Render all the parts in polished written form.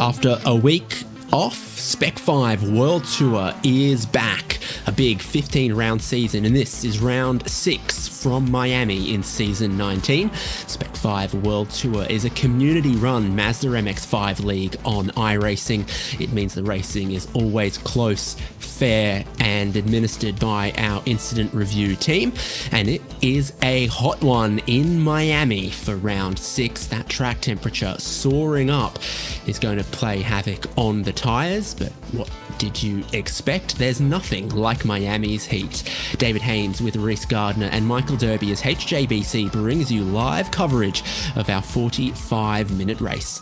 After a week off, Spec-5 World Tour is back. A big 15-round season, and this is round 6 from Miami in season 19. Spec-5 World Tour is a community-run Mazda MX-5 league on iRacing. It means the racing is always close, fair, and administered by our incident review team, and it is a hot one in Miami for round 6. That track temperature soaring up is going to play havoc on the tyres, but what did you expect? There's nothing like Miami's heat. David Haynes with Reese Gardner and Michael Derby as HJBC brings you live coverage of our 45-minute race.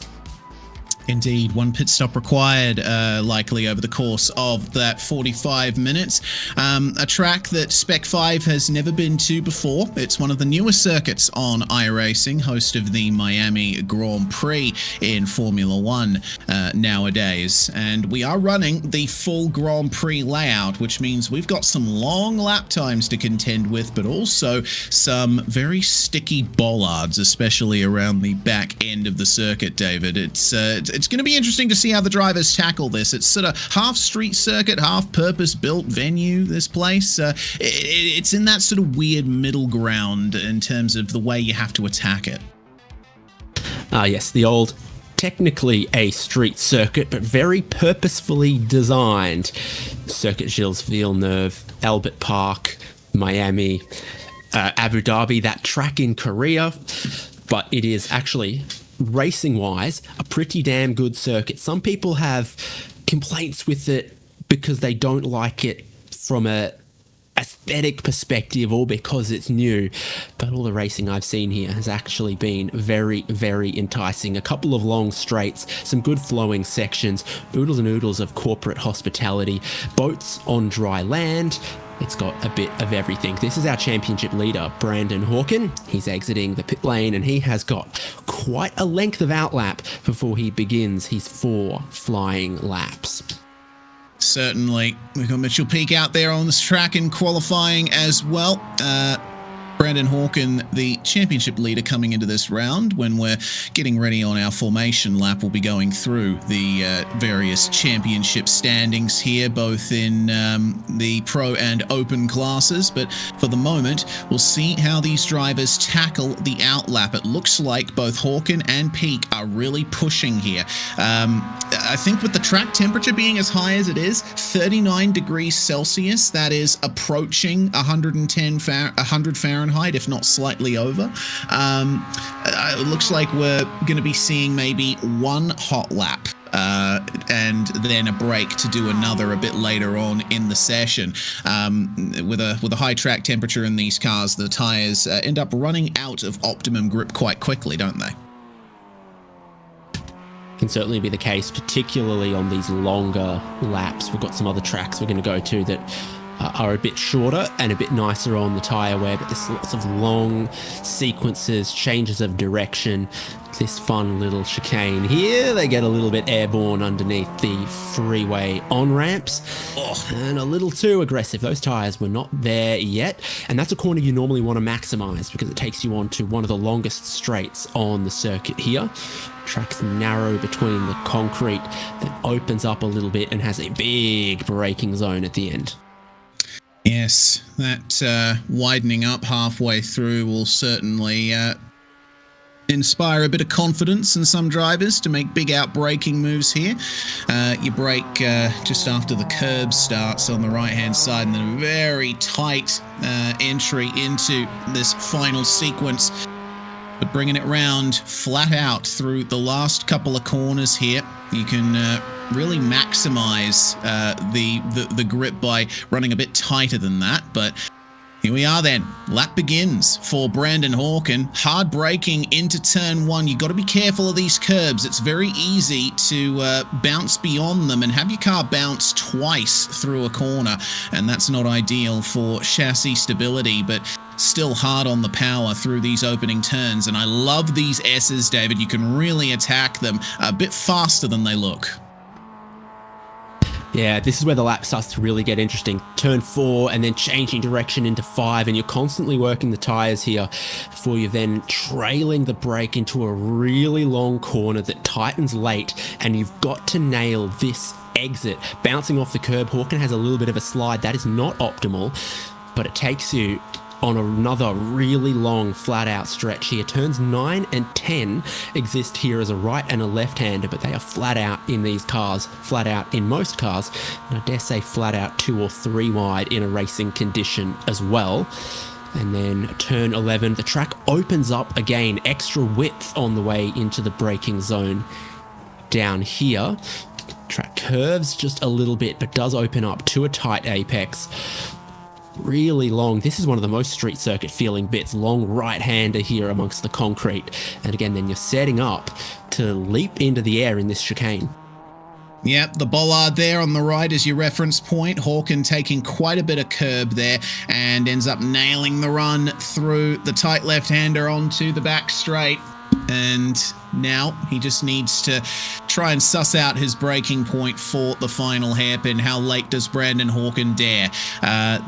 Indeed, one pit stop required, likely over the course of that 45 minutes. A track that Spec-5 has never been to before. It's one of the newest circuits on iRacing, host of the Miami Grand Prix in Formula One nowadays. And we are running the full Grand Prix layout, which means we've got some long lap times to contend with, but also some very sticky bollards, especially around the back end of the circuit, David. It's going to be interesting to see how the drivers tackle this. It's sort of half street circuit, half purpose-built venue, this place. It's in that sort of weird middle ground in terms of the way you have to attack it. Yes, the old, technically a street circuit, but very purposefully designed. Circuit Gilles Villeneuve, Albert Park, Miami, Abu Dhabi, that track in Korea. But it is actually, racing-wise, a pretty damn good circuit. Some people have complaints with it because they don't like it from a aesthetic perspective or because it's new, but all the racing I've seen here has actually been very, very enticing. A couple of long straights, some good flowing sections, oodles and oodles of corporate hospitality, boats on dry land. It's got a bit of everything. This is our championship leader, Brandon Hawken. He's exiting the pit lane and he has got quite a length of outlap before he begins his 4 flying laps. Certainly. We've got Mitchell Peak out there on this track in qualifying as well. Brandon Hawken, the championship leader coming into this round. When we're getting ready on our formation lap, we'll be going through the various championship standings here, both in the pro and open classes. But for the moment, we'll see how these drivers tackle the outlap. It looks like both Hawken and Peak are really pushing here. I think with the track temperature being as high as it is, 39 degrees Celsius, that is approaching 100 Fahrenheit, if not slightly over. It looks like we're going to be seeing maybe one hot lap and then a break to do another a bit later on in the session. With a high track temperature in these cars, the tires end up running out of optimum grip quite quickly, don't they? Can certainly be the case, particularly on these longer laps. We've got some other tracks we're going to go to that are a bit shorter and a bit nicer on the tyre wear, but there's lots of long sequences, changes of direction. This fun little chicane here, they get a little bit airborne underneath the freeway on-ramps. And a little too aggressive. Those tyres were not there yet. And that's a corner you normally want to maximise because it takes you on to one of the longest straights on the circuit here. Track's narrow between the concrete that opens up a little bit and has a big braking zone at the end. Yes, that widening up halfway through will certainly inspire a bit of confidence in some drivers to make big out-braking moves here. You brake just after the curb starts on the right-hand side, and then a very tight entry into this final sequence. But bringing it round flat out through the last couple of corners here, you can really maximize the grip by running a bit tighter than that. But here we are then. Lap begins for Brandon Hawken. Hard braking into turn 1. You've got to be careful of these curbs. It's very easy to bounce beyond them and have your car bounce twice through a corner. And that's not ideal for chassis stability, but still hard on the power through these opening turns. And I love these S's, David. You can really attack them a bit faster than they look. Yeah, this is where the lap starts to really get interesting. Turn 4 and then changing direction into 5, and you're constantly working the tyres here before you're then trailing the brake into a really long corner that tightens late, and you've got to nail this exit. Bouncing off the curb, Hawken has a little bit of a slide. That is not optimal, but it takes you on another really long flat-out stretch here. Turns 9 and 10 exist here as a right and a left-hander, but they are flat out in these cars, flat out in most cars, and I dare say flat out 2 or 3 wide in a racing condition as well. And then turn 11, the track opens up again, extra width on the way into the braking zone down here. Track curves just a little bit, but does open up to a tight apex. Really long. This is one of the most street circuit feeling bits. Long right-hander here amongst the concrete. And again, then you're setting up to leap into the air in this chicane. Yep, the bollard there on the right is your reference point. Hawken taking quite a bit of curb there and ends up nailing the run through the tight left-hander onto the back straight. And now he just needs to try and suss out his braking point for the final hairpin. How late does Brandon Hawken dare?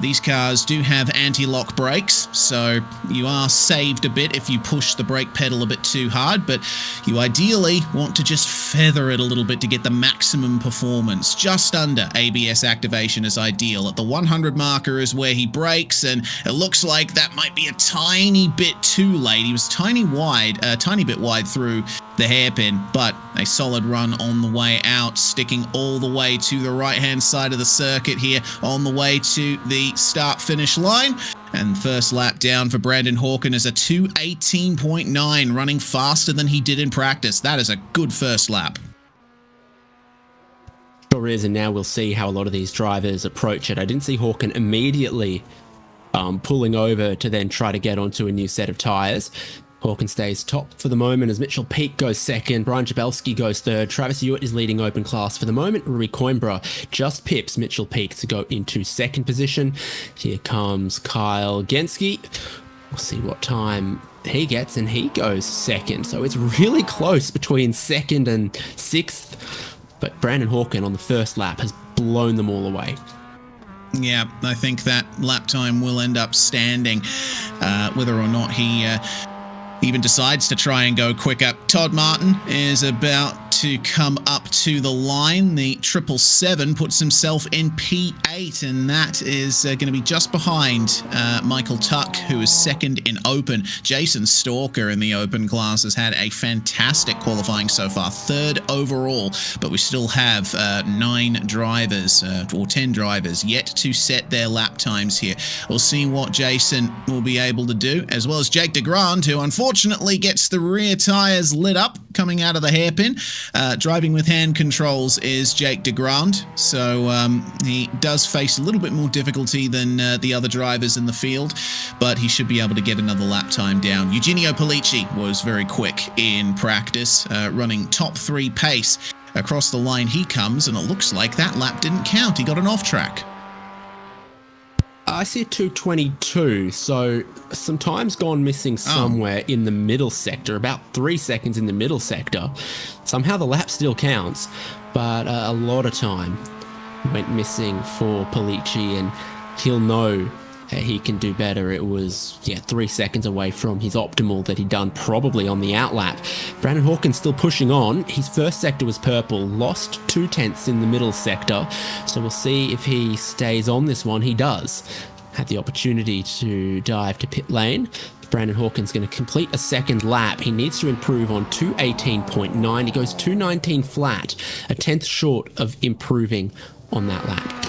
These cars do have anti-lock brakes, so you are saved a bit if you push the brake pedal a bit too hard, but you ideally want to just feather it a little bit to get the maximum performance. Just under ABS activation is ideal. At the 100 marker is where he brakes, and it looks like that might be a tiny bit too late. He was tiny bit wide through the hairpin, but a solid run on the way out, sticking all the way to the right-hand side of the circuit here on the way to the start-finish line. And first lap down for Brandon Hawken is a 2:18.9, running faster than he did in practice. That is a good first lap. Sure is, and now we'll see how a lot of these drivers approach it. I didn't see Hawken immediately pulling over to then try to get onto a new set of tyres. Hawken stays top for the moment as Mitchell Peake goes second, Brian Jabelski goes third, Travis Hewitt is leading open class for the moment. Rui Coimbra just pips Mitchell Peake to go into second position. Here comes Kyle Genski. We'll see what time he gets, and he goes second. So it's really close between second and sixth, but Brandon Hawken on the first lap has blown them all away. Yeah, I think that lap time will end up standing, whether or not he even decides to try and go quicker. Todd Martin is about to come up to the line. The 777 puts himself in P8, and that is going to be just behind Michael Tuck, who is second in open. Jason Stalker in the open class has had a fantastic qualifying so far, third overall, but we still have 9 drivers, or 10 drivers, yet to set their lap times here. We'll see what Jason will be able to do, as well as Jake DeGrand, who unfortunately gets the rear tyres lit up coming out of the hairpin. Driving with hand controls is Jake DeGrand, so he does face a little bit more difficulty than the other drivers in the field, but he should be able to get another lap time down. Eugenio Polici was very quick in practice, running top 3 pace. Across the line he comes, and it looks like that lap didn't count. He got an off track. I see a 2:22, so some time's gone missing somewhere in the middle sector, about 3 seconds in the middle sector. Somehow the lap still counts, but a lot of time went missing for Polici, and he'll know he can do better. It was 3 seconds away from his optimal that he'd done probably on the outlap. Brandon Hawken's still pushing on. His first sector was purple, lost 2/10 in the middle sector, so we'll see if he stays on this one. He does. Had the opportunity to dive to pit lane. Brandon Hawken's going to complete a second lap. He needs to improve on 2:18.9. He goes 2:19 flat, a 10th short of improving on that lap.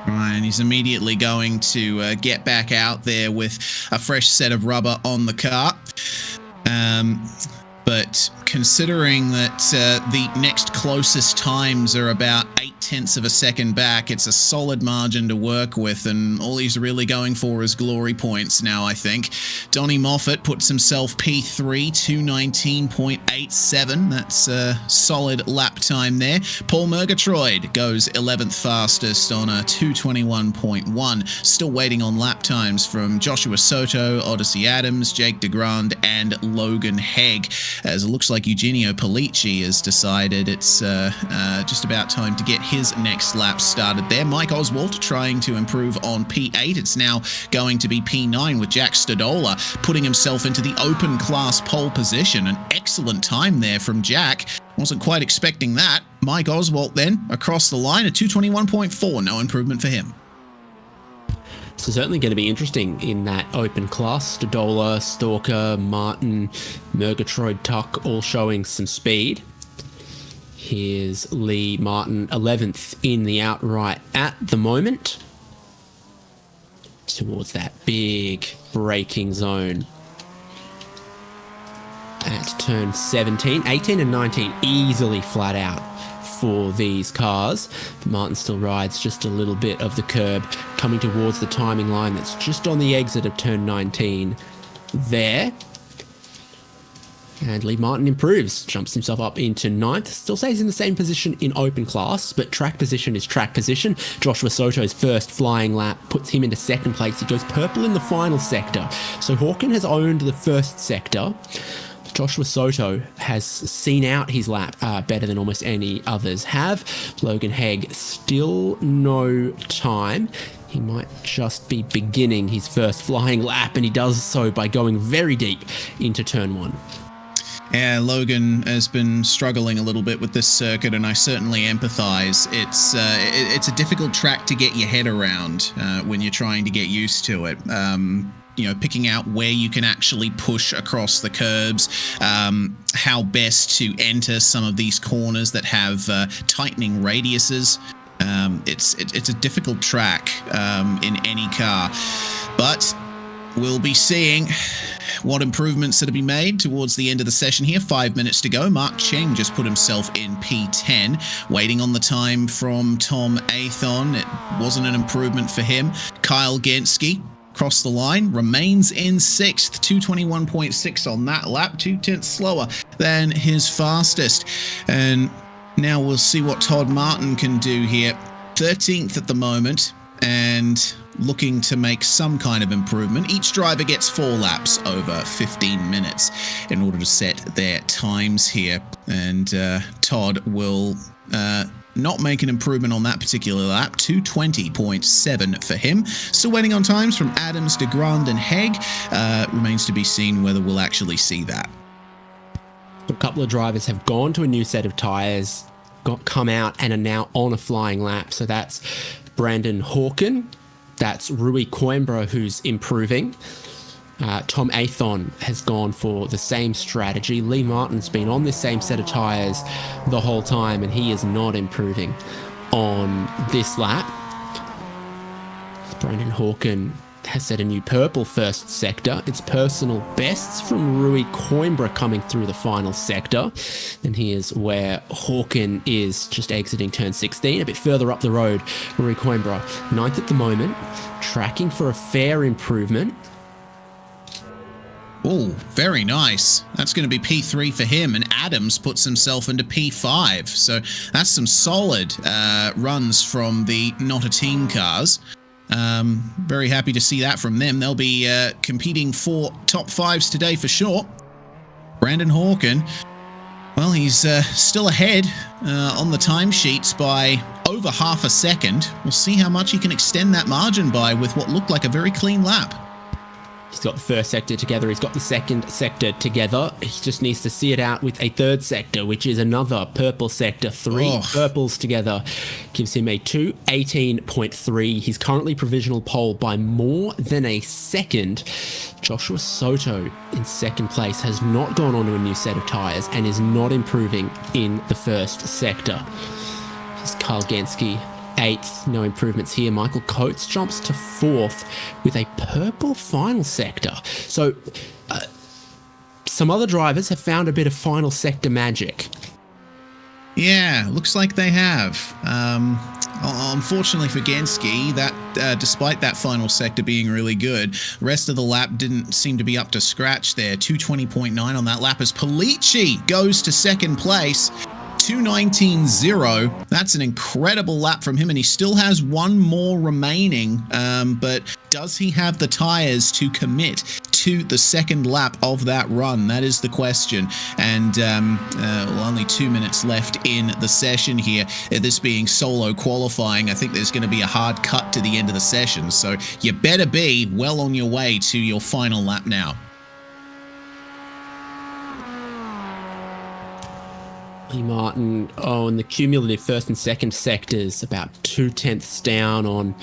Right, and he's immediately going to get back out there with a fresh set of rubber on the car. But considering that the next closest times are about 0.8 of a second back, it's a solid margin to work with, and all he's really going for is glory points now, I think. Donnie Moffat puts himself P3, 2:19.87. That's a solid lap time there. Paul Murgatroyd goes 11th fastest on a 2:21.1. Still waiting on lap times from Joshua Soto, Odyssey Adams, Jake DeGrand, and Logan Hegg, as it looks like Eugenio Polici has decided it's just about time to get his next lap started there. Mike Oswald trying to improve on P8. It's now going to be P9 with Jack Stadola putting himself into the open class pole position. An excellent time there from Jack. Wasn't quite expecting that. Mike Oswald then across the line, a 221.4. No improvement for him. So certainly going to be interesting in that open class. Stadola, Stalker, Martin, Murgatroyd, Tuck all showing some speed. Here's Lee Martin, 11th in the outright at the moment. Towards that big braking zone. At turn 17, 18 and 19 easily flat out for these cars. Martin still rides just a little bit of the curb, coming towards the timing line that's just on the exit of turn 19 there. And Lee Martin improves, jumps himself up into 9th, still stays in the same position in open class, but track position is track position. Joshua Soto's first flying lap puts him into 2nd place. He goes purple in the final sector. So Hawken has owned the first sector. Joshua Soto has seen out his lap better than almost any others have. Logan Hegg still no time. He might just be beginning his first flying lap, and he does so by going very deep into turn 1. Yeah, Logan has been struggling a little bit with this circuit, and I certainly empathize. It's a difficult track to get your head around when you're trying to get used to it. You know, picking out where you can actually push across the curbs, how best to enter some of these corners that have tightening radiuses. It's a difficult track in any car, but we'll be seeing what improvements are to be made towards the end of the session here. 5 minutes to go. Mark Cheng just put himself in P10, waiting on the time from Tom Athon. It wasn't an improvement for him. Kyle Genske across the line remains in 6th, 221.6 on that lap, 2/10 slower than his fastest. And now we'll see what Todd Martin can do here. 13th at the moment, and looking to make some kind of improvement. Each driver gets 4 laps over 15 minutes in order to set their times here. And Todd will not make an improvement on that particular lap. 220.7 for him. Still waiting on times from Adams, DeGrand and Hegg. Remains to be seen whether we'll actually see that. A couple of drivers have gone to a new set of tyres, come out and are now on a flying lap. So that's Brandon Hawken. That's Rui Coimbra, who's improving. Tom Athon has gone for the same strategy. Lee Martin's been on this same set of tyres the whole time, and he is not improving on this lap. Brandon Hawken has set a new purple first sector. It's personal bests from Rui Coimbra coming through the final sector. And here's where Hawken is just exiting turn 16, a bit further up the road. Rui Coimbra, 9th at the moment, tracking for a fair improvement. Oh, very nice. That's going to be P3 for him, and Adams puts himself into P5. So that's some solid runs from the Not a Team cars. Very happy to see that from them. They'll be competing for top 5s today for sure. Brandon Hawken, well, he's still ahead on the timesheets by over half a second. We'll see how much he can extend that margin by with what looked like a very clean lap. He's got the first sector together. He's got the second sector together. He just needs to see it out with a third sector, which is another purple sector. 3 purples together gives him a 2:18.3. He's currently provisional pole by more than a second. Joshua Soto in second place has not gone onto a new set of tyres and is not improving in the first sector. Here's Kyle Genske, 8th, no improvements here. Michael Coates jumps to 4th with a purple final sector. So some other drivers have found a bit of final sector magic. Yeah, looks like they have. Unfortunately for Genske, that despite that final sector being really good, the rest of the lap didn't seem to be up to scratch there. 220.9 on that lap as Polici goes to second place. 2:19.0. That's an incredible lap from him, and he still has one more remaining, but does he have the tires to commit to the second lap of that run? That is the question. And only 2 minutes left in the session here. This being solo qualifying, I think there's going to be a hard cut to the end of the session. So you better be well on your way to your final lap now. Lee Martin on the cumulative first and second sectors, about 2/10 down on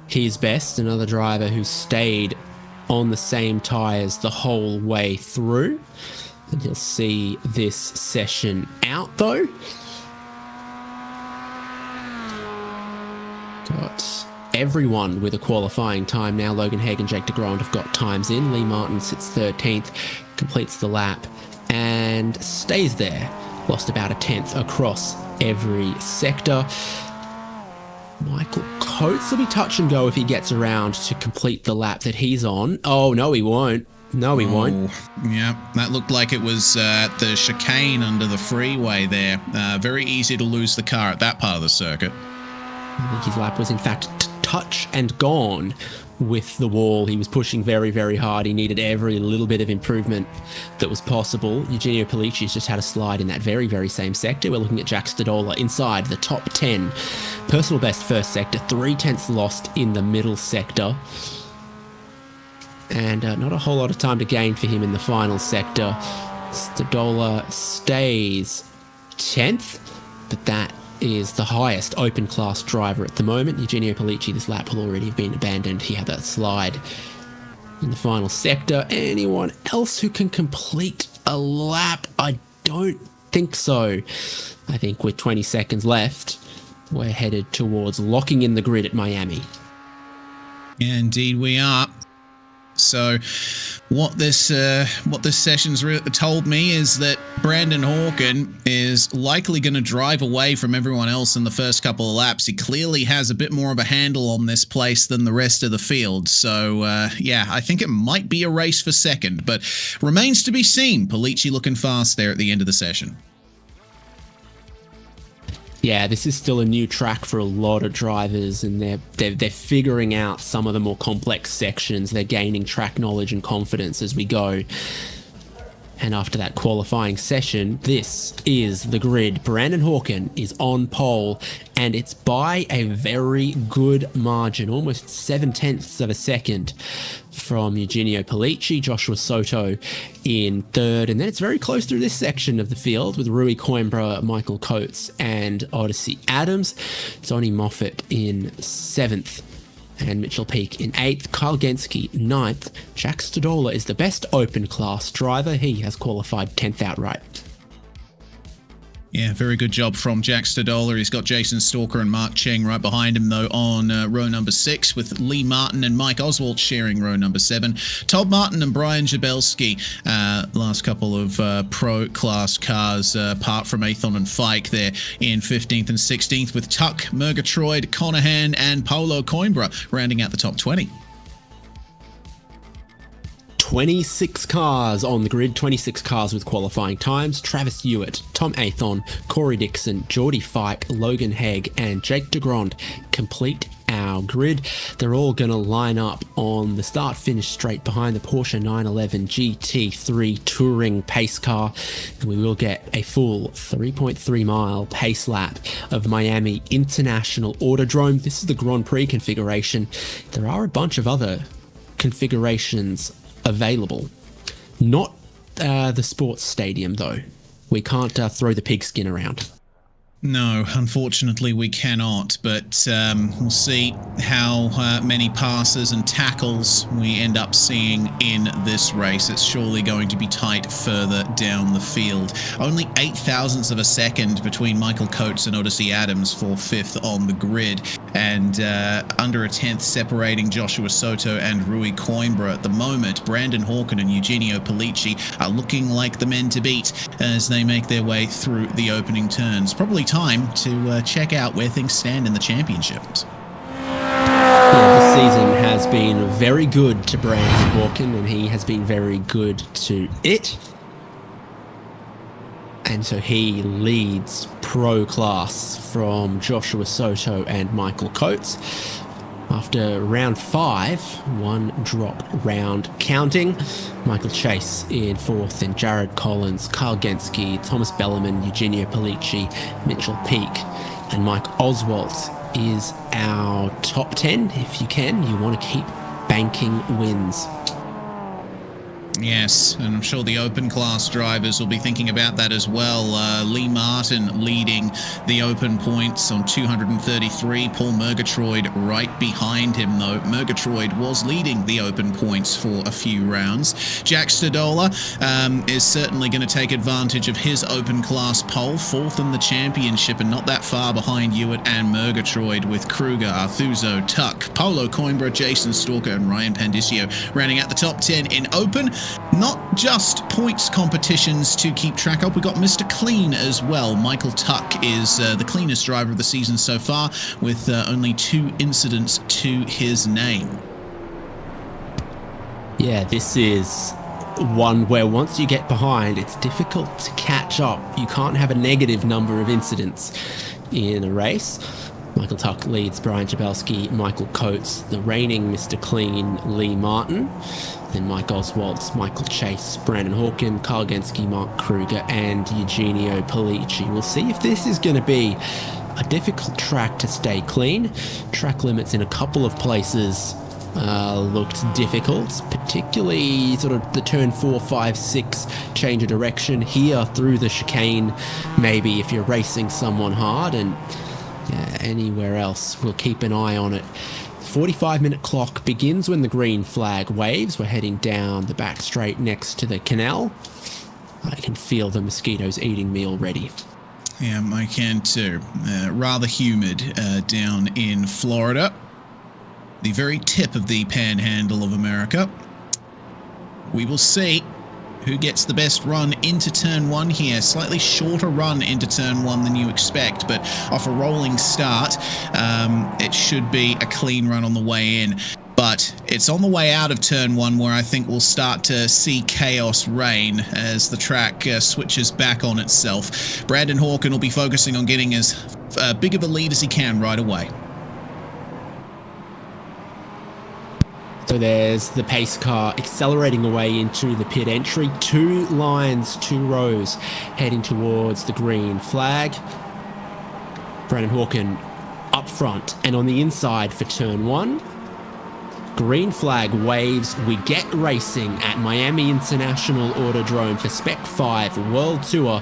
his best. Another driver who stayed on the same tyres the whole way through. And he'll see this session out though. Got everyone with a qualifying time now. Logan Haig and Jake DeGrand have got times in. Lee Martin sits 13th, completes the lap and stays there. Lost about 1/10 across every sector. Michael Coates will be touch and go if he gets around to complete the lap that he's on. Oh, no, he won't. No, he won't. Yeah, that looked like it was the chicane under the freeway there. Very easy to lose the car at that part of the circuit. I think his lap was, in fact, touch and gone with the wall. He was pushing very, very hard. He needed every little bit of improvement that was possible. Eugenio Polici's just had a slide in that very, very same sector. We're looking at Jack Stadola inside the top 10. Personal best first sector, 3/10 lost in the middle sector. And not a whole lot of time to gain for him in the final sector. Stadola stays 10th, but that is the highest open class driver at the moment. Eugenio Polici, this lap will already have been abandoned. He had that slide in the final sector. Anyone else who can complete a lap? I don't think so. I think with 20 seconds left, we're headed towards locking in the grid at Miami. Yeah, indeed we are. So what this session's told me is that Brandon Hawken is likely going to drive away from everyone else in the first couple of laps. He clearly has a bit more of a handle on this place than the rest of the field. So, yeah, I think it might be a race for second, but remains to be seen. Polici looking fast there at the end of the session. Yeah, this is still a new track for a lot of drivers, and they're figuring out some of the more complex sections. They're gaining track knowledge and confidence as we go. And after that qualifying session, this is the grid. Brandon Hawken is on pole, and it's by a very good margin, almost 7/10 of a second from Eugenio Polici, Joshua Soto in third, and then it's very close through this section of the field with Rui Coimbra, Michael Coates, and Odyssey Adams. Tony Moffat in 7th. And Mitchell Peake in 8th, Kyle Genske 9th. Jack Stadola is the best open class driver. He has qualified 10th outright. Yeah, very good job from Jack Stadola. He's got Jason Stalker and Mark Cheng right behind him, though, on row number 6, with Lee Martin and Mike Oswald sharing row number 7. Todd Martin and Brian Jabelski, last couple of pro-class cars, apart from Athon and Fike there in 15th and 16th, with Tuck, Murgatroyd, Conahan, and Paulo Coimbra rounding out the top 20. 26 cars on the grid, 26 cars with qualifying times. Travis Hewitt, Tom Athon, Corey Dixon, Geordie Fike, Logan Haig, and Jake DeGrand complete our grid. They're all going to line up on the start-finish straight behind the Porsche 911 GT3 Touring pace car, and we will get a full 3.3 mile pace lap of Miami International Autodrome. This is the Grand Prix configuration. There are a bunch of other configurations available. Not the sports stadium, though. We can't throw the pigskin around. No, unfortunately we cannot, but we'll see how many passes and tackles we end up seeing in this race. It's surely going to be tight further down the field. Only 8 thousandths of a second between Michael Coates and Odyssey Adams for 5th on the grid, and under a 10th separating Joshua Soto and Rui Coimbra at the moment. Brandon Hawken and Eugenio Polici are looking like the men to beat as they make their way through the opening turns. Probably time to check out where things stand in the championships. Yeah, this season has been very good to Brandon Hawken, and he has been very good to it. And so he leads pro class from Joshua Soto and Michael Coates. After round 5, one drop round counting. Michael Chase in 4th, and Jared Collins, Carl Genske, Thomas Bellerman, Eugenio Polici, Mitchell Peak, and Mike Oswalt is our top 10. If you can, you want to keep banking wins. Yes, and I'm sure the open class drivers will be thinking about that as well. Lee Martin leading the open points on 233. Paul Murgatroyd right behind him, though. Murgatroyd was leading the open points for a few rounds. Jack Stadola is certainly going to take advantage of his open class pole, 4th in the championship, and not that far behind Hewitt and Murgatroyd, with Kruger, Arthuzo, Tuck, Paulo Coimbra, Jason Stalker, and Ryan Pandicio rounding out the top 10 in open. Not just points competitions to keep track of. We got Mr. Clean as well. Michael Tuck is the cleanest driver of the season so far, with only 2 incidents to his name. Yeah, this is one where once you get behind, it's difficult to catch up. You can't have a negative number of incidents in a race. Michael Tuck leads Brian Jabelski, Michael Coates, the reigning Mr. Clean, Lee Martin, then Mike Oswalt, Michael Chase, Brandon Hawken, Carl Genske, Mark Kruger, and Eugenio Polici. We'll see if this is going to be a difficult track to stay clean. Track limits in a couple of places looked difficult, particularly sort of the turn 4, 5, 6 change of direction here through the chicane, maybe if you're racing someone hard, and anywhere else. We'll keep an eye on it. 45-minute clock begins when the green flag waves. We're heading down the back straight next to the canal. I can feel the mosquitoes eating me already. Yeah, I can too. Rather humid down in Florida, the very tip of the panhandle of America. We will see who gets the best run into turn 1 here. Slightly shorter run into turn 1 than you expect, but off a rolling start, it should be a clean run on the way in. But it's on the way out of turn 1 where I think we'll start to see chaos reign as the track switches back on itself. Brandon Hawken will be focusing on getting as big of a lead as he can right away. So there's the pace car accelerating away into the pit entry. 2 lines, 2 rows heading towards the green flag. Brandon Hawken up front and on the inside for turn 1. Green flag waves. We get racing at Miami International Autodrome for Spec-5 World Tour.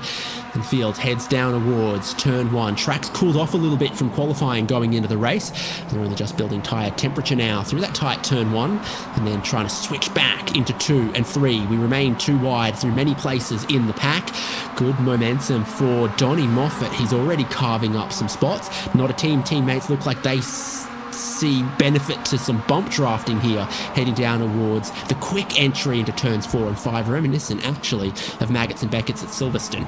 And field heads down awards turn 1. Track's cooled off a little bit from qualifying going into the race. They're only just building tyre temperature now through that tight turn 1, and then trying to switch back into 2 and 3. We remain too wide through many places in the pack. Good momentum for Donnie Moffat. He's already carving up some spots. Not a teammates look like they see benefit to some bump drafting here, heading down towards the quick entry into turns 4 and 5, reminiscent actually of Maggots and Beckett's at Silverstone.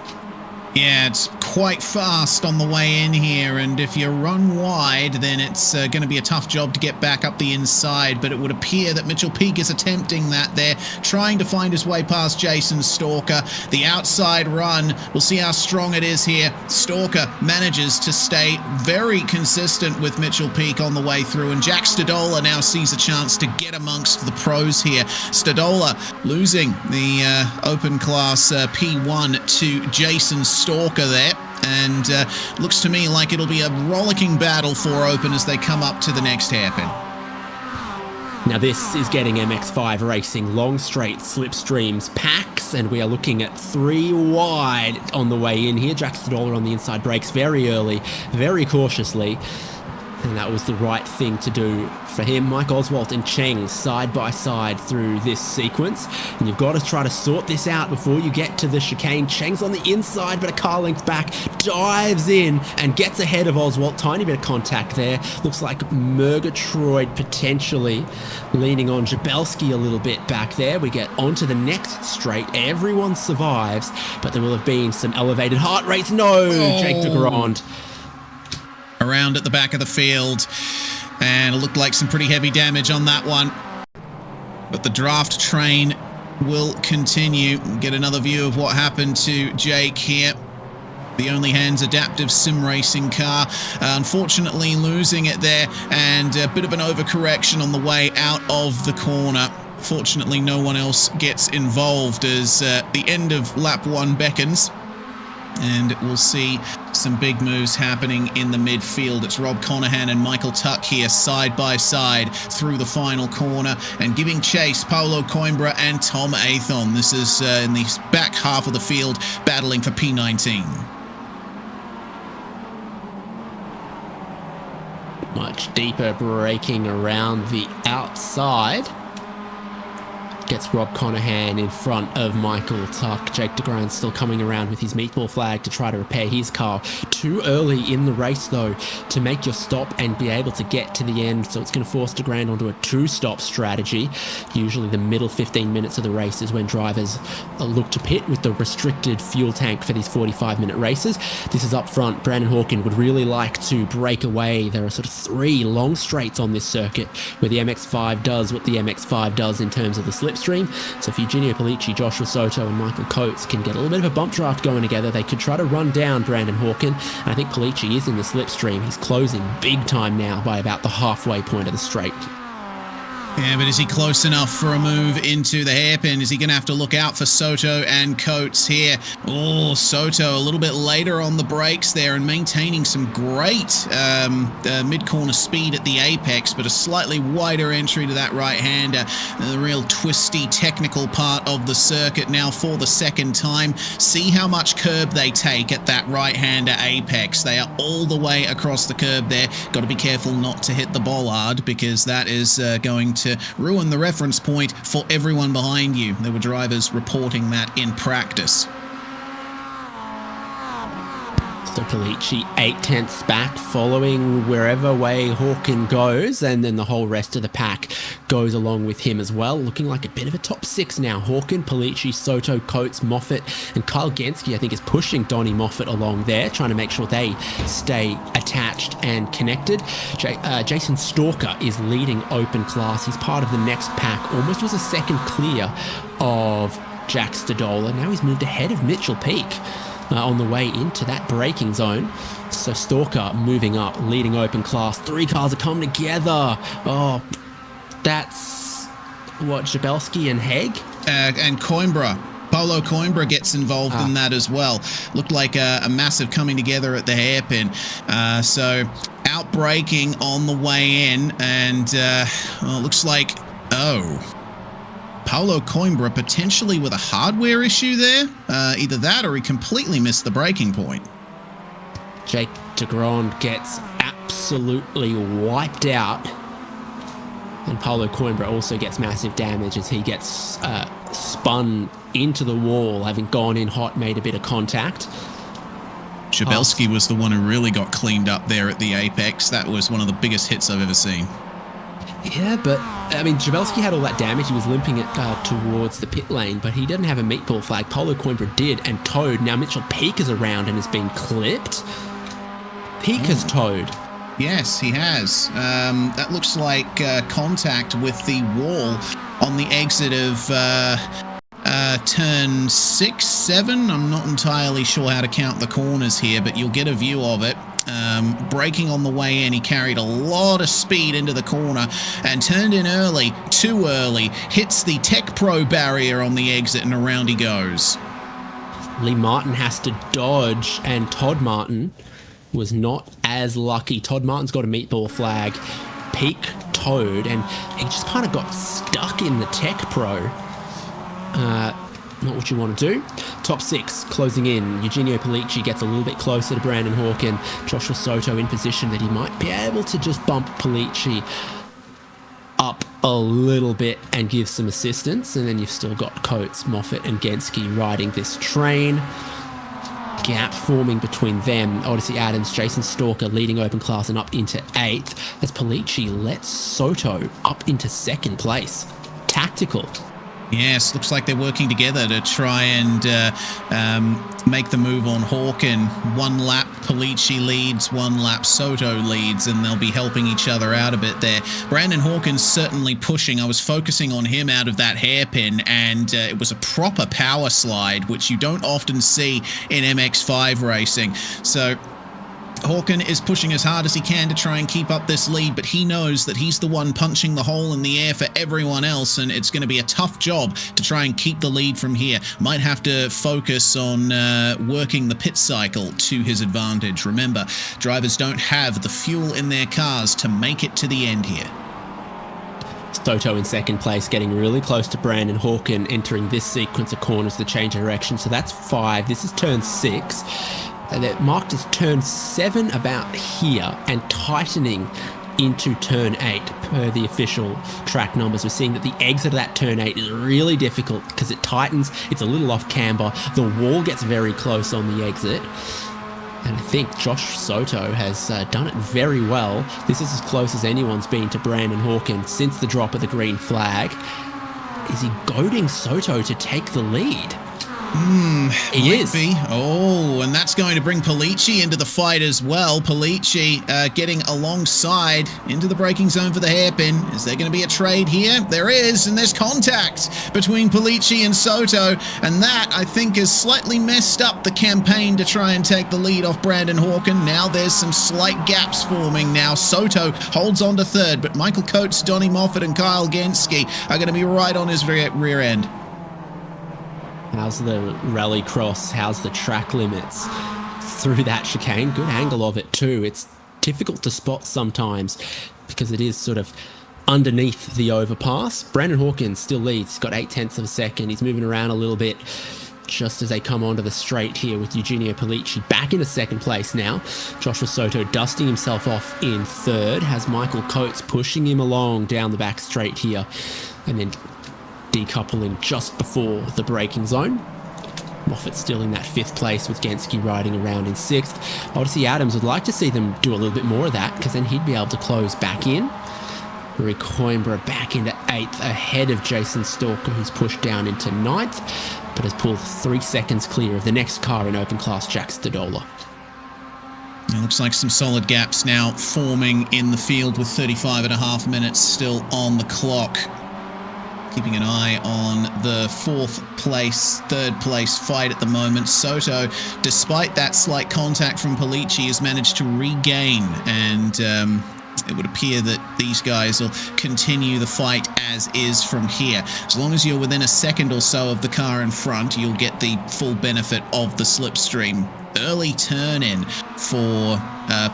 Yeah, it's quite fast on the way in here, and if you run wide, then it's going to be a tough job to get back up the inside, but it would appear that Mitchell Peak is attempting that there, trying to find his way past Jason Stalker. The outside run, we'll see how strong it is here. Stalker manages to stay very consistent with Mitchell Peak on the way through, and Jack Stadola now sees a chance to get amongst the pros here. Stadola losing the open class P1 to Jason Stalker there, and looks to me like it'll be a rollicking battle for open as they come up to the next hairpin. Now this is getting MX5 racing, long straight slipstreams, packs, and we are looking at 3 wide on the way in here. Jack Stadola on the inside brakes very early, very cautiously. And that was the right thing to do for him. Mike Oswalt and Cheng side by side through this sequence. And you've got to try to sort this out before you get to the chicane. Cheng's on the inside, but a car length back, dives in and gets ahead of Oswalt. Tiny bit of contact there. Looks like Murgatroyd potentially leaning on Jabelski a little bit back there. We get onto the next straight. Everyone survives, but there will have been some elevated heart rates. No, Jake DeGrand. Around at the back of the field, and it looked like some pretty heavy damage on that one. But the draft train will continue. Get another view of what happened to Jake here. the Only Hands adaptive sim racing car. Unfortunately losing it there, and a bit of an overcorrection on the way out of the corner. Fortunately, no one else gets involved as the end of lap 1 beckons. And we'll see some big moves happening in the midfield. It's Rob Conahan and Michael Tuck here side by side through the final corner and giving chase Paulo Coimbra and Tom Athon. This is in the back half of the field battling for P19. Much deeper braking around the outside. Gets Rob Conahan in front of Michael Tuck. Jake DeGrand still coming around with his meatball flag to try to repair his car. Too early in the race, though, to make your stop and be able to get to the end. So it's going to force DeGrand onto a 2-stop strategy. Usually the middle 15 minutes of the race is when drivers look to pit with the restricted fuel tank for these 45-minute races. This is up front. Brandon Hawkin would really like to break away. There are sort of 3 long straights on this circuit where the MX-5 does what the MX-5 does in terms of the slipstream. So if Eugenio Pollicci, Joshua Soto and Michael Coates can get a little bit of a bump draft going together, they could try to run down Brandon Hawkin. And I think Pollicci is in the slipstream. He's closing big time now by about the halfway point of the straight. Yeah, but is he close enough for a move into the hairpin? Is he going to have to look out for Soto and Coates here? Oh, Soto a little bit later on the brakes there and maintaining some great mid-corner speed at the apex, but a slightly wider entry to that right-hander. The real twisty technical part of the circuit now for the second time. See how much curb they take at that right-hander apex. They are all the way across the curb there. Got to be careful not to hit the bollard because that is going to ruin the reference point for everyone behind you. There were drivers reporting that in practice. So Pollicci 8/10ths back, following wherever way Hawkin goes, and then the whole rest of the pack goes along with him as well. Looking like a bit of a top 6 now. Hawkin, Pollicci, Soto, Coates, Moffat, and Kyle Genske, I think, is pushing Donnie Moffat along there, trying to make sure they stay attached and connected. Jason Stalker is leading open class. He's part of the next pack. Almost was a second clear of Jack Stadola. Now he's moved ahead of Mitchell Peak. On the way into that braking zone. So Stalker moving up, leading open class. 3 cars are coming together. Oh, that's what, Jabelski and Hegg? And Coimbra. Paulo Coimbra gets involved in that as well. Looked like a massive coming together at the hairpin. So out braking on the way in, and well, it looks like, Paulo Coimbra potentially with a hardware issue there. Either that or he completely missed the braking point. Jake DeGrand gets absolutely wiped out. And Paulo Coimbra also gets massive damage as he gets spun into the wall, having gone in hot, made a bit of contact. Jabelski was the one who really got cleaned up there at the apex. That was one of the biggest hits I've ever seen. Yeah, but, I mean, Jabelski had all that damage. He was limping it towards the pit lane, but he didn't have a meatball flag. Paulo Coimbra did, and towed. Now Mitchell Peak is around and has been clipped. Peak has towed. Yes, he has. That looks like contact with the wall on the exit of turn 6, 7. I'm not entirely sure how to count the corners here, but you'll get a view of it. Braking on the way in, he carried a lot of speed into the corner and turned in early, too early, hits the Tech Pro barrier on the exit, and around he goes. Lee Martin has to dodge, and Todd Martin was not as lucky. Todd Martin's got a meatball flag, Peak towed, and he just kind of got stuck in the Tech Pro. Not what you want to do. Top 6 closing in. Eugenio Pollicci gets a little bit closer to Brandon Hawkin. Joshua Soto in position that he might be able to just bump Pollicci up a little bit and give some assistance. And then you've still got Coates, Moffat and Genske riding this train. Gap forming between them. Odyssey Adams, Jason Stalker leading open class and up into 8th as Pollicci lets Soto up into 2nd place. Tactical. Yes, looks like they're working together to try and make the move on Hawken. One lap Polici leads, one lap Soto leads, and they'll be helping each other out a bit there. Brandon Hawken's certainly pushing. I was focusing on him out of that hairpin, and it was a proper power slide, which you don't often see in MX-5 racing. So Hawken is pushing as hard as he can to try and keep up this lead, but he knows that he's the one punching the hole in the air for everyone else, and it's going to be a tough job to try and keep the lead from here. Might have to focus on working the pit cycle to his advantage. Remember, drivers don't have the fuel in their cars to make it to the end here. Soto in second place, getting really close to Brandon Hawken, entering this sequence of corners to change direction. So that's 5. This is turn 6. They're marked as turn 7 about here and tightening into turn 8 per the official track numbers. We're seeing that the exit of that turn 8 is really difficult because it tightens. It's a little off camber. The wall gets very close on the exit. And I think Josh Soto has done it very well. This is as close as anyone's been to Brandon Hawken since the drop of the green flag. Is he goading Soto to take the lead? He is. Oh, and that's going to bring Polici into the fight as well. Polici getting alongside into the braking zone for the hairpin. Is there going to be a trade here? There is, and there's contact between Polici and Soto, and that, I think, has slightly messed up the campaign to try and take the lead off Brandon Hawken. Now there's some slight gaps forming now. Soto holds on to third, but Michael Coates, Donnie Moffat, and Kyle Genske are going to be right on his rear end. How's the rally cross? How's the track limits through that chicane? Good angle of it too. It's difficult to spot sometimes because it is sort of underneath the overpass. Brandon Hawken still leads. He's got 0.8 of a second. He's moving around a little bit just as they come onto the straight here with Eugenio Polici back into second place now. Joshua Soto dusting himself off in third. Has Michael Coates pushing him along down the back straight here. And then decoupling just before the braking zone. Moffat still in that 5th place with Genske riding around in 6th. Odyssey Adams would like to see them do a little bit more of that because then he'd be able to close back in. Rory Coimbra back into 8th ahead of Jason Stalker, who's pushed down into 9th but has pulled 3 seconds clear of the next car in open class, Jack Stadola. It looks like some solid gaps now forming in the field with 35.5 minutes still on the clock. Keeping an eye on the 4th place, 3rd place fight at the moment. Soto, despite that slight contact from Polici, has managed to regain, and it would appear that these guys will continue the fight as is from here. As long as you're within a second or so of the car in front, you'll get the full benefit of the slipstream. Early turn in for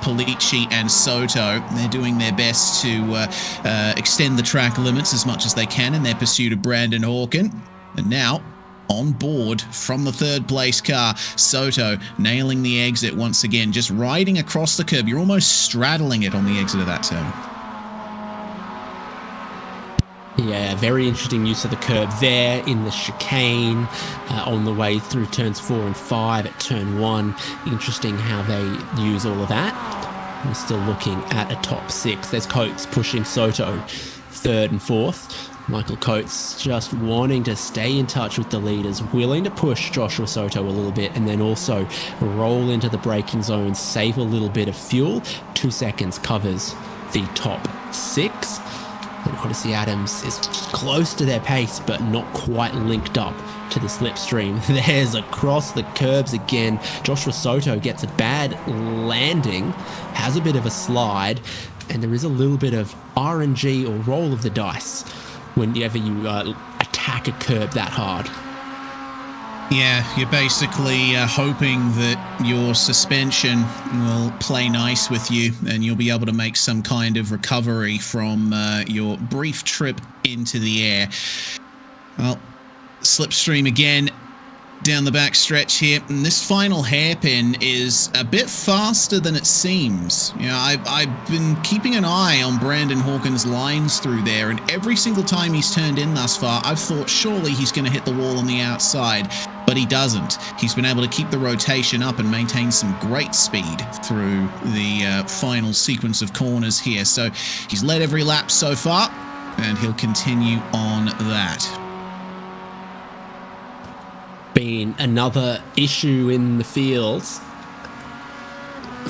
Polici and Soto. They're doing their best to extend the track limits as much as they can in their pursuit of Brandon Hawken. And now, on board from the 3rd place car, Soto nailing the exit once again, just riding across the curb. You're almost straddling it on the exit of that turn. Yeah, very interesting use of the curb there in the chicane on the way through turns 4 and 5 at turn 1. Interesting how they use all of that. We're still looking at a top 6. There's Coates pushing Soto 3rd and 4th. Michael Coates just wanting to stay in touch with the leaders, willing to push Joshua Soto a little bit and then also roll into the braking zone, save a little bit of fuel. 2 seconds covers the top 6. And Odyssey Adams is close to their pace, but not quite linked up to the slipstream. There's across the curbs again. Joshua Soto gets a bad landing, has a bit of a slide, and there is a little bit of RNG or roll of the dice whenever you attack a curb that hard. Yeah, you're basically hoping that your suspension will play nice with you and you'll be able to make some kind of recovery from your brief trip into the air. Well, slipstream again down the back stretch here, and this final hairpin is a bit faster than it seems. You know, I've been keeping an eye on Brandon Hawken's lines through there, and every single time he's turned in thus far, I've thought surely he's going to hit the wall on the outside, but he doesn't. He's been able to keep the rotation up and maintain some great speed through the final sequence of corners here. So he's led every lap so far, and he'll continue on that. been another issue in the fields.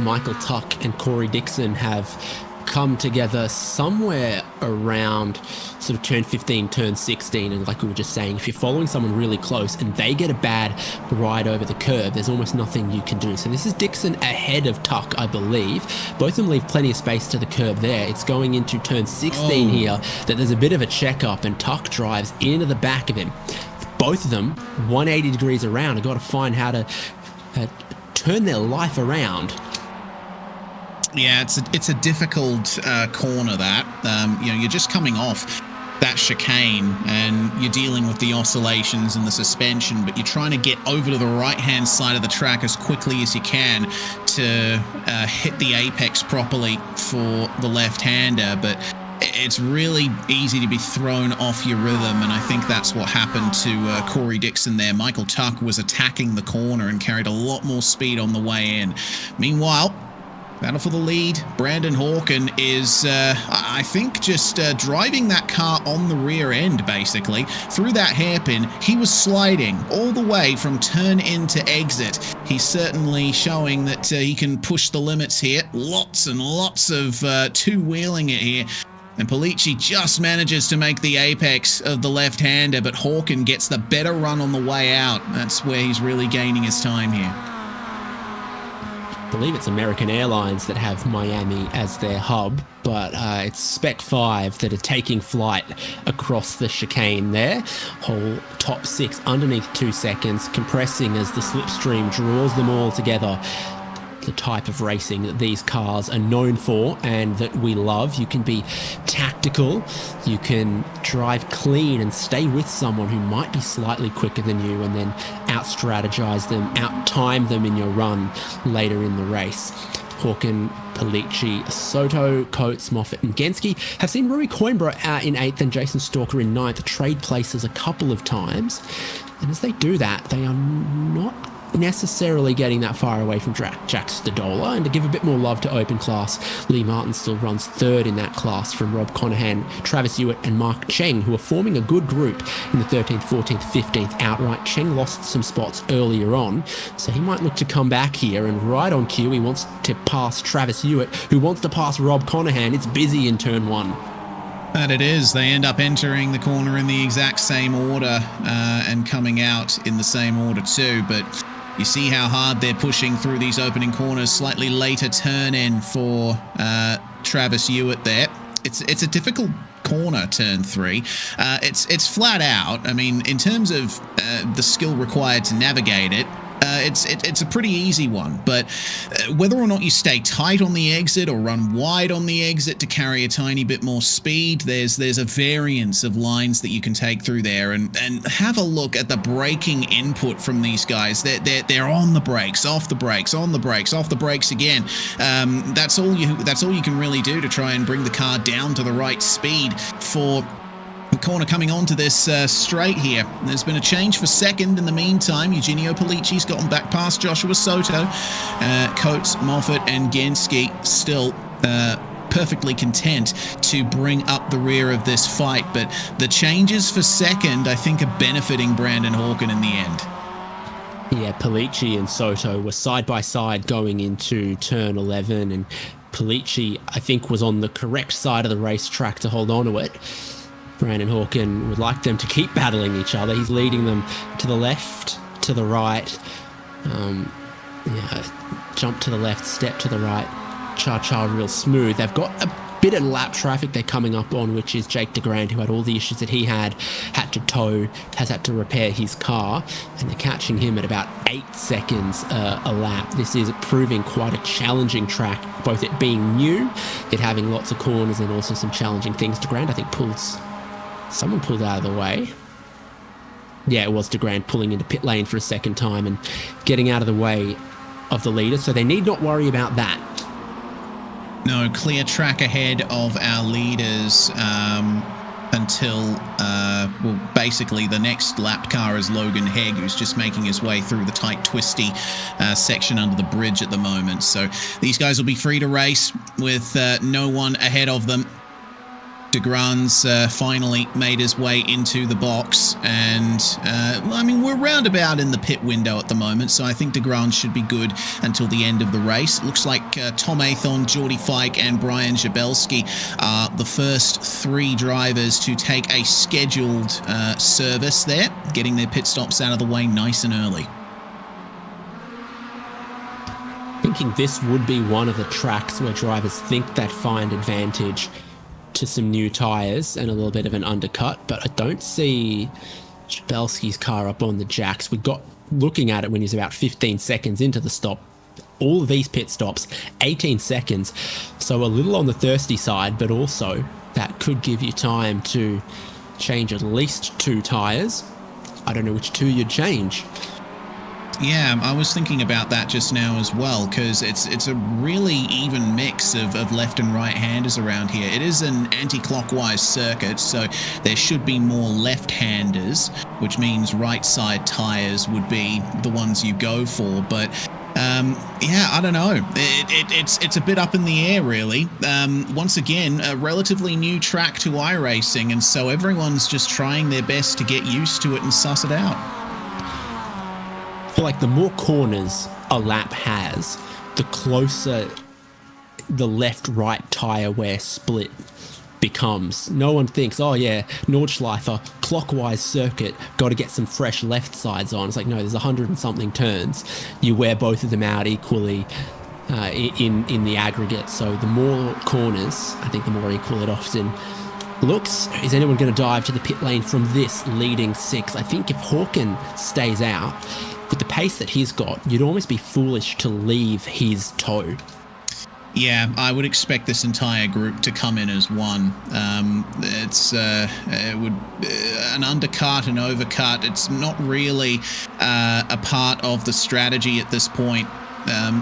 Michael Tuck and Corey Dixon have come together somewhere around sort of turn 15, turn 16, and like we were just saying, if you're following someone really close and they get a bad ride over the curb, there's almost nothing you can do. So this is Dixon ahead of Tuck, I believe. Both of them leave plenty of space to the curb there. It's going into turn 16 here that there's a bit of a check-up, and Tuck drives into the back of him. Both of them 180 degrees around. I've got to find how to turn their life around. Yeah, it's a difficult corner that. You're just coming off that chicane and you're dealing with the oscillations and the suspension, but you're trying to get over to the right-hand side of the track as quickly as you can to hit the apex properly for the left-hander, but it's really easy to be thrown off your rhythm, and I think that's what happened to Corey Dixon there. Michael Tuck was attacking the corner and carried a lot more speed on the way in. Meanwhile, battle for the lead, Brandon Hawken is, I think, just driving that car on the rear end, basically, through that hairpin. He was sliding all the way from turn in to exit. He's certainly showing that he can push the limits here. Lots and lots of two-wheeling it here. And Polici just manages to make the apex of the left-hander, but Hawken gets the better run on the way out. That's where he's really gaining his time here. I believe it's American Airlines that have Miami as their hub, but it's Spec-5 that are taking flight across the chicane there. Whole top six underneath 2 seconds, compressing as the slipstream draws them all together. The type of racing that these cars are known for and that we love. You can be tactical, you can drive clean and stay with someone who might be slightly quicker than you, and then out-strategize them, out-time them in your run later in the race. Hawken, Polici, Soto, Coates, Moffat and Genski have seen Rui Coimbra out in 8th and Jason Stalker in 9th trade places a couple of times. And as they do that, they are not necessarily getting that far away from Jack Stadola. And to give a bit more love to open class, Lee Martin still runs 3rd in that class from Rob Conahan, Travis Hewitt and Mark Cheng, who are forming a good group in the 13th, 14th, 15th outright. Cheng lost some spots earlier on, so he might look to come back here, and right on cue he wants to pass Travis Hewitt, who wants to pass Rob Conahan. It's busy in turn 1. That it is. They end up entering the corner in the exact same order and coming out in the same order too, but you see how hard they're pushing through these opening corners. Slightly later turn in for Travis Hewitt there. It's a difficult corner, turn 3. It's flat out. I mean, in terms of the skill required to navigate it, it's a pretty easy one, but whether or not you stay tight on the exit or run wide on the exit to carry a tiny bit more speed, there's a variance of lines that you can take through there, and have a look at the braking input from these guys. They're on the brakes, off the brakes, on the brakes, off the brakes again. That's all you can really do to try and bring the car down to the right speed for the corner coming onto this straight here. There's been a change for 2nd in the meantime. Eugenio Polici's gotten back past Joshua Soto. Coates, Moffat and Genski still perfectly content to bring up the rear of this fight, but the changes for 2nd I think are benefiting Brandon Hawken in the end. Yeah, Polici and Soto were side by side going into turn 11, and Polici, I think, was on the correct side of the racetrack to hold on to it. Brandon Hawken would like them to keep battling each other. He's leading them to the left, to the right. Jump to the left, step to the right. Cha-cha real smooth. They've got a bit of lap traffic they're coming up on, which is Jake DeGrand, who had all the issues that he had to tow, has had to repair his car, and they're catching him at about 8 seconds a lap. This is proving quite a challenging track, both it being new, it having lots of corners, and also some challenging things. DeGrand, I think, someone pulled out of the way. Yeah, it was DeGrand pulling into pit lane for a second time and getting out of the way of the leader, so they need not worry about that. No, clear track ahead of our leaders until, basically the next lap car is Logan Hegg, who's just making his way through the tight, twisty section under the bridge at the moment. So these guys will be free to race with no one ahead of them. de Grand's finally made his way into the box, and I mean, we're roundabout in the pit window at the moment, so I think de Grand should be good until the end of the race. It looks like Tom Athon, Geordie Fike, and Brian Jabelski are the first 3 drivers to take a scheduled service there, getting their pit stops out of the way nice and early. Thinking this would be one of the tracks where drivers think they'd find advantage to some new tyres and a little bit of an undercut, but I don't see Jabelski's car up on the jacks. We got looking at it when he's about 15 seconds into the stop. All of these pit stops, 18 seconds, so a little on the thirsty side, but also that could give you time to change at least 2 tyres. I don't know which 2 you'd change. Yeah, I was thinking about that just now as well, because it's a really even mix of left and right-handers around here. It is an anti-clockwise circuit, so there should be more left-handers, which means right-side tyres would be the ones you go for, but yeah, I don't know. It's a bit up in the air, really. Once again, a relatively new track to iRacing, and so everyone's just trying their best to get used to it and suss it out. I feel like the more corners a lap has, the closer the left-right tyre wear split becomes. No one thinks, oh yeah, Nordschleifer, clockwise circuit, got to get some fresh left sides on. It's like, no, there's 100 and something turns. You wear both of them out equally in the aggregate. So the more corners, I think the more equal it often looks. Is anyone going to dive to the pit lane from this leading 6? I think if Hawken stays out, with the pace that he's got, you'd almost be foolish to leave his toe. Yeah, I would expect this entire group to come in as one. It would an undercut, an overcut. It's not really a part of the strategy at this point.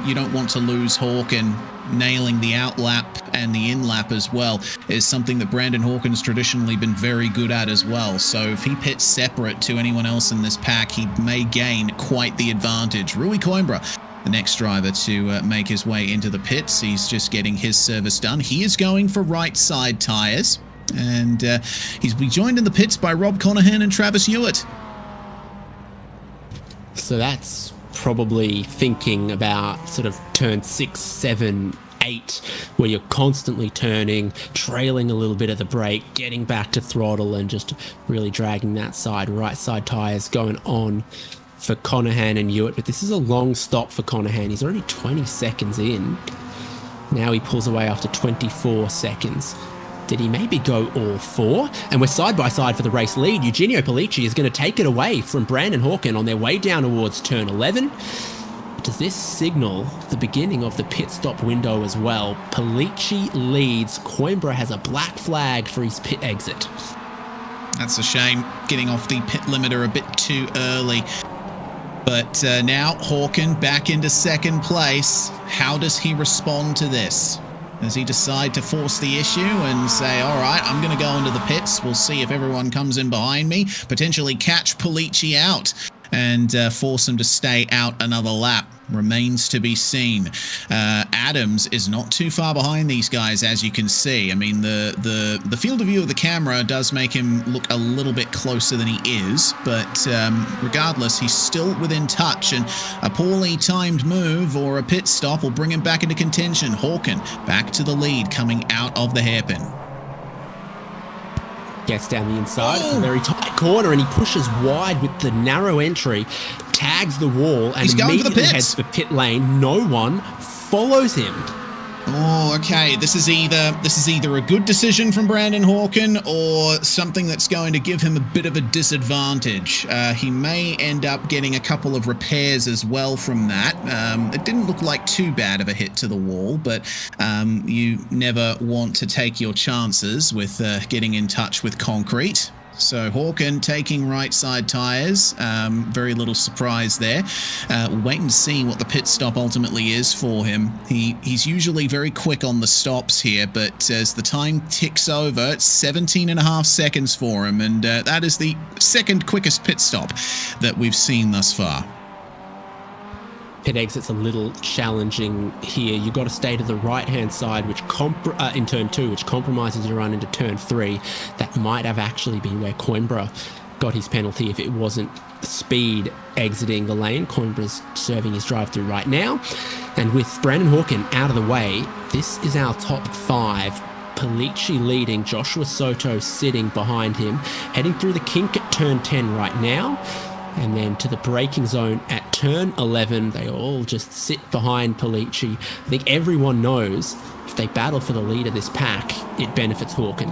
You don't want to lose Hawken. Nailing the outlap and the inlap as well is something that Brandon Hawken's traditionally been very good at as well. So if he pits separate to anyone else in this pack, he may gain quite the advantage. Rui Coimbra, the next driver to make his way into the pits. He's just getting his service done. He is going for right side tyres, and he's been joined in the pits by Rob Conahan and Travis Hewitt. So that's probably thinking about sort of turn 6, 7, 8, where you're constantly turning, trailing a little bit of the brake, getting back to throttle, and just really dragging that side. Right side tyres going on for Conahan and Hewitt, but this is a long stop for Conahan. He's already 20 seconds in. Now he pulls away after 24 seconds. Did he maybe go all 4? And we're side by side for the race lead. Eugenio Pellicci is going to take it away from Brandon Hawken on their way down towards turn 11. Does this signal the beginning of the pit stop window as well? Pellicci leads. Coimbra has a black flag for his pit exit. That's a shame, getting off the pit limiter a bit too early. But now Hawken back into second place. How does he respond to this? Does he decide to force the issue and say, all right, I'm going to go into the pits. We'll see if everyone comes in behind me, potentially catch Pellicci out and force him to stay out another lap. Remains to be seen. Adams is not too far behind these guys, as you can see. I mean, the field of view of the camera does make him look a little bit closer than he is, but regardless, he's still within touch, and a poorly timed move or a pit stop will bring him back into contention. Hawken back to the lead, coming out of the hairpin. Gets down the inside. It's a very tight corner, and he pushes wide with the narrow entry, tags the wall, and immediately heads for pit lane. No one follows him. Oh, okay. This is either a good decision from Brandon Hawken or something that's going to give him a bit of a disadvantage. He may end up getting a couple of repairs as well from that. It didn't look like too bad of a hit to the wall, but you never want to take your chances with getting in touch with concrete. So Hawken taking right side tyres, very little surprise there. We'll wait and see what the pit stop ultimately is for him. He's usually very quick on the stops here, but as the time ticks over, it's 17.5 seconds for him, and that is the second quickest pit stop that we've seen thus far. pit exit's a little challenging here. You've got to stay to the right-hand side, which in turn 2, which compromises your run into turn 3. That might have actually been where Coimbra got his penalty if it wasn't Speed exiting the lane. Coimbra's serving his drive-through right now. And with Brandon Hawken out of the way, this is our top 5. Polici leading, Joshua Soto sitting behind him, heading through the kink at turn 10 right now. And then to the braking zone at turn 11, they all just sit behind Polici. I think everyone knows if they battle for the lead of this pack, it benefits Hawken.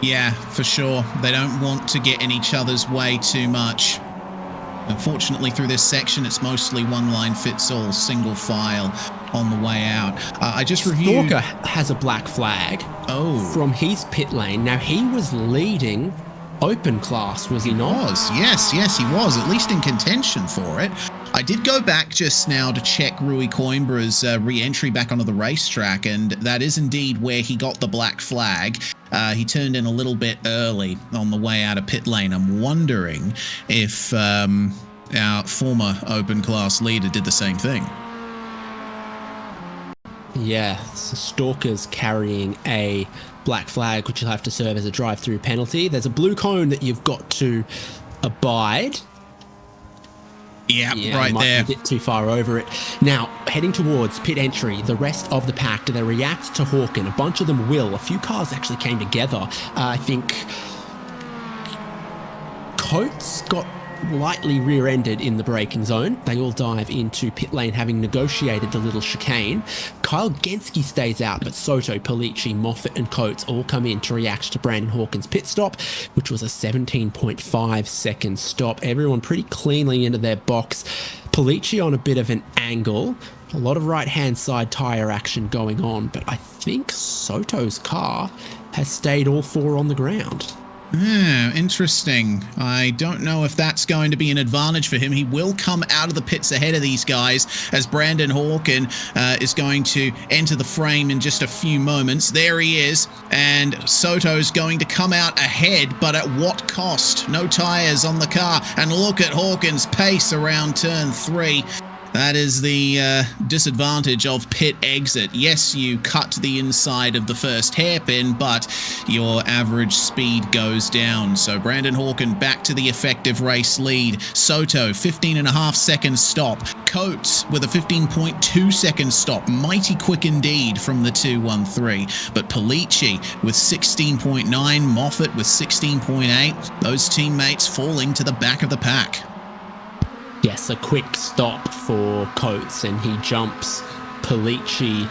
Yeah, for sure. They don't want to get in each other's way too much. Unfortunately, through this section, it's mostly one-line-fits-all, single file on the way out. I just reviewed... Stalker has a black flag from his pit lane. Now, he was leading open class, was he not? Yes, he was, at least in contention for it. I did go back just now to check Rui Coimbra's re-entry back onto the racetrack, and that is indeed where he got the black flag. He turned in a little bit early on the way out of pit lane. I'm wondering if our former open class leader did the same thing. Yeah, so Stalker's carrying a black flag, which will have to serve as a drive-through penalty. There's a blue cone that you've got to abide. Yeah, right there. A bit too far over it. Now, heading towards pit entry, the rest of the pack, do they react to Hawken? A bunch of them will. A few cars actually came together. I think Coates got lightly rear-ended in the braking zone. They all dive into pit lane, having negotiated the little chicane. Kyle Genske stays out, but Soto, Polici, Moffat and Coates all come in to react to Brandon Hawken's pit stop, which was a 17.5 second stop. Everyone pretty cleanly into their box. Polici on a bit of an angle. A lot of right-hand side tyre action going on, but I think Soto's car has stayed all 4 on the ground. Interesting. I don't know if that's going to be an advantage for him. He will come out of the pits ahead of these guys as Brandon Hawken is going to enter the frame in just a few moments. There he is, and Soto's going to come out ahead, but at what cost? No tyres on the car, and look at Hawken's pace around turn 3. That is the disadvantage of pit exit. Yes, you cut the inside of the first hairpin, but your average speed goes down. So Brandon Hawken back to the effective race lead. Soto, 15.5 second stop. Coates with a 15.2 second stop. Mighty quick indeed from the 213. But Polici with 16.9, Moffat with 16.8. Those teammates falling to the back of the pack. Yes, a quick stop for Coates, and he jumps Polici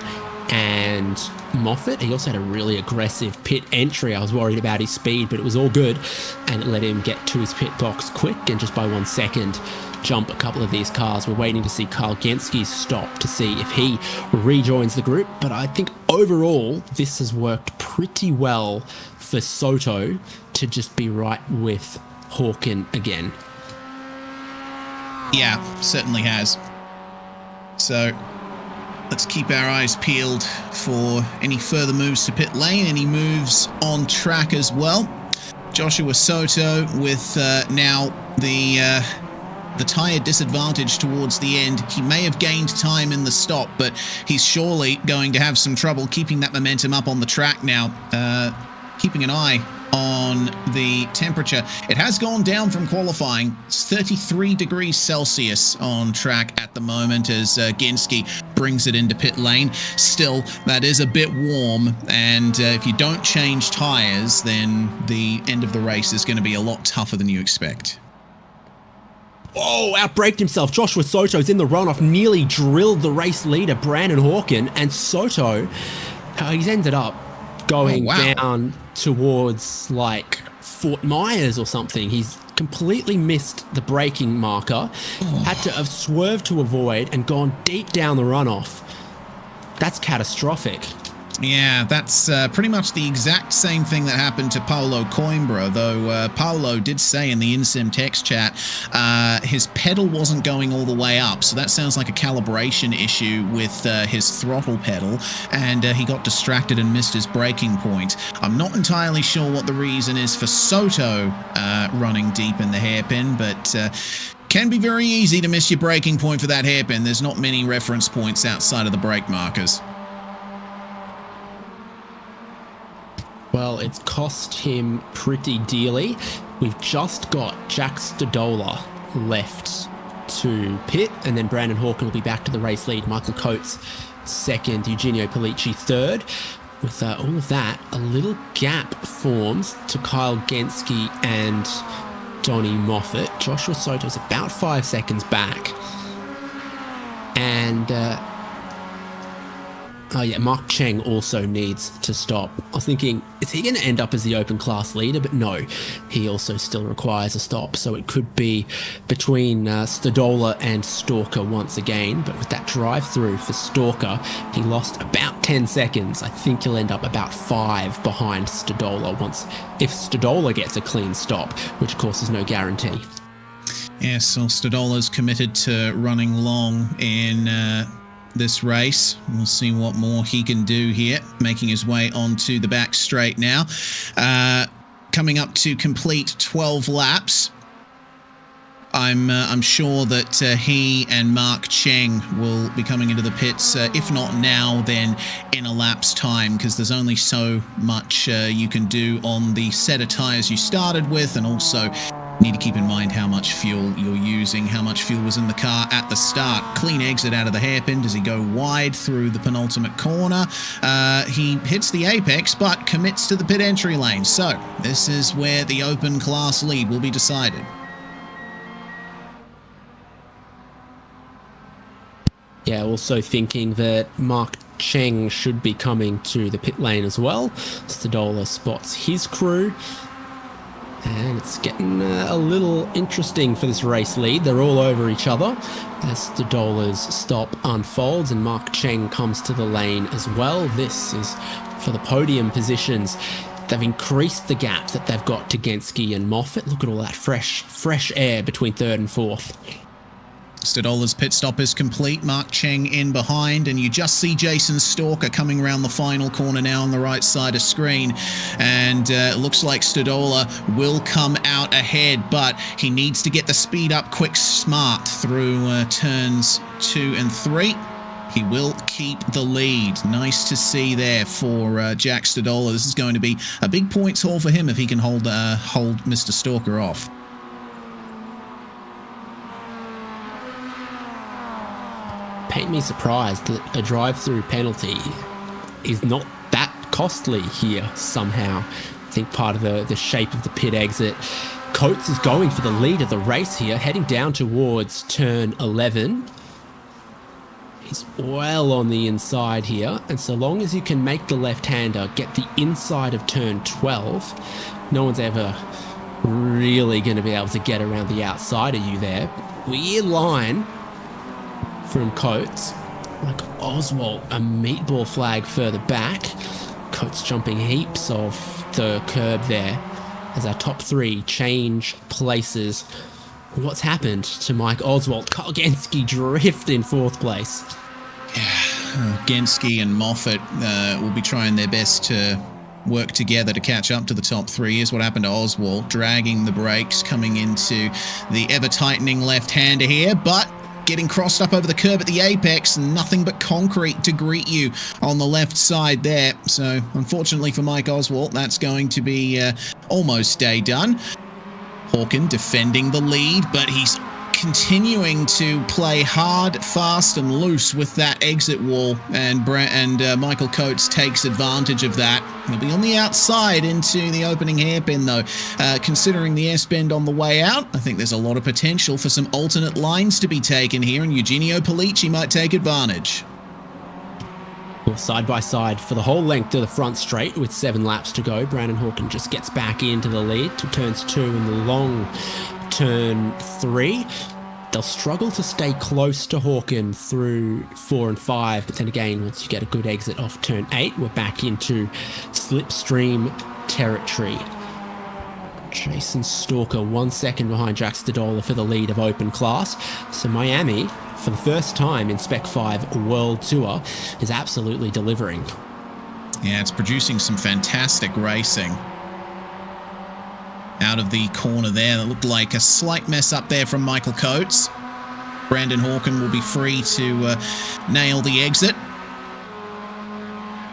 and Moffat. He also had a really aggressive pit entry. I was worried about his speed, but it was all good, and it let him get to his pit box quick and just by 1 second jump a couple of these cars. We're waiting to see Kyle Genske's stop to see if he rejoins the group, but I think overall this has worked pretty well for Soto to just be right with Hawken again. Yeah, certainly has. So let's keep our eyes peeled for any further moves to pit lane, any moves on track as well. Joshua Soto with now the tyre disadvantage towards the end. He may have gained time in the stop, but he's surely going to have some trouble keeping that momentum up on the track now. Keeping an eye on the temperature. It has gone down from qualifying. It's 33 degrees Celsius on track at the moment as Genske brings it into pit lane. Still, that is a bit warm, and if you don't change tyres, then the end of the race is going to be a lot tougher than you expect. Oh, outbraked himself. Joshua Soto's in the runoff, nearly drilled the race leader, Brandon Hawken, and Soto, he's ended up going down towards like Fort Myers or something. He's completely missed the braking marker, had to have swerved to avoid and gone deep down the runoff. That's catastrophic. Yeah, that's pretty much the exact same thing that happened to Paulo Coimbra, though Paulo did say in the InSim text chat his pedal wasn't going all the way up, so that sounds like a calibration issue with his throttle pedal, and he got distracted and missed his braking point. I'm not entirely sure what the reason is for Soto running deep in the hairpin, but can be very easy to miss your braking point for that hairpin. There's not many reference points outside of the brake markers. Well, it's cost him pretty dearly. We've just got Jack Stodola left to pit, and then Brandon Hawken will be back to the race lead. Michael Coates second, Eugenio Pellicci third. With all of that, a little gap forms to Kyle Genske and Donnie Moffat. Joshua Soto's about 5 seconds back. And Mark Cheng also needs to stop. I was thinking, is he going to end up as the open class leader? But no, he also still requires a stop. So it could be between Stodola and Stalker once again. But with that drive through for Stalker, he lost about 10 seconds. I think he'll end up about 5 behind Stodola if Stodola gets a clean stop, which of course is no guarantee. Yes, so Stodola's committed to running long in this race. We'll see what more he can do here, making his way onto the back straight now. Coming up to complete 12 laps. I'm sure that he and Mark Cheng will be coming into the pits, if not now, then in a lap's time, because there's only so much you can do on the set of tyres you started with, and also need to keep in mind how much fuel you're using, how much fuel was in the car at the start. Clean exit out of the hairpin. Does he go wide through the penultimate corner? He hits the apex, but commits to the pit entry lane. So this is where the open class lead will be decided. Yeah, also thinking that Mark Cheng should be coming to the pit lane as well. Stodola spots his crew. And it's getting a little interesting for this race lead. They're all over each other as Stodola's stop unfolds and Mark Cheng comes to the lane as well. This is for the podium positions. They've increased the gap that they've got to Genske and Moffat. Look at all that fresh air between third and fourth. Stodola's pit stop is complete. Mark Cheng in behind, and you just see Jason Stalker coming around the final corner now on the right side of screen. And it looks like Stodola will come out ahead, but he needs to get the speed up quick smart through turns 2 and 3. He will keep the lead. Nice to see there for Jack Stodola. This is going to be a big points haul for him if he can hold Mr. Stalker off. Paint me surprised that a drive-through penalty is not that costly here somehow. I think part of the shape of the pit exit. Coates is going for the lead of the race here, heading down towards turn 11. He's well on the inside here, and so long as you can make the left-hander get the inside of turn 12, no one's ever really going to be able to get around the outside of you there. Weird line from Coates. Like Oswald, a meatball flag further back. Coates jumping heaps off the curb there as our top 3 change places. What's happened to Mike Oswald? Kyle Genske drift in 4th place. Yeah, Genske and Moffat will be trying their best to work together to catch up to the top 3. Here's what happened to Oswald, dragging the brakes, coming into the ever-tightening left-hander here, but getting crossed up over the curb at the apex, nothing but concrete to greet you on the left side there. So unfortunately for Mike Oswald, that's going to be almost day done. Hawken defending the lead, but he's continuing to play hard, fast and loose with that exit wall, and Michael Coates takes advantage of that. He'll be on the outside into the opening hairpin though. Considering the S bend on the way out, I think there's a lot of potential for some alternate lines to be taken here, and Eugenio Pellicci might take advantage. Well, side by side for the whole length of the front straight with 7 laps to go. Brandon Hawken just gets back into the lead to turns 2 and the long turn 3. They'll struggle to stay close to Hawken through 4 and 5, but then again, once you get a good exit off turn 8, we're back into slipstream territory. Jason Stalker 1 second behind Jack Stodola for the lead of open class. So Miami, for the first time in Spec-5 World Tour, is absolutely delivering. Yeah, it's producing some fantastic racing. out of the corner there. That looked like a slight mess up there from Michael Coates. Brandon Hawken will be free to nail the exit.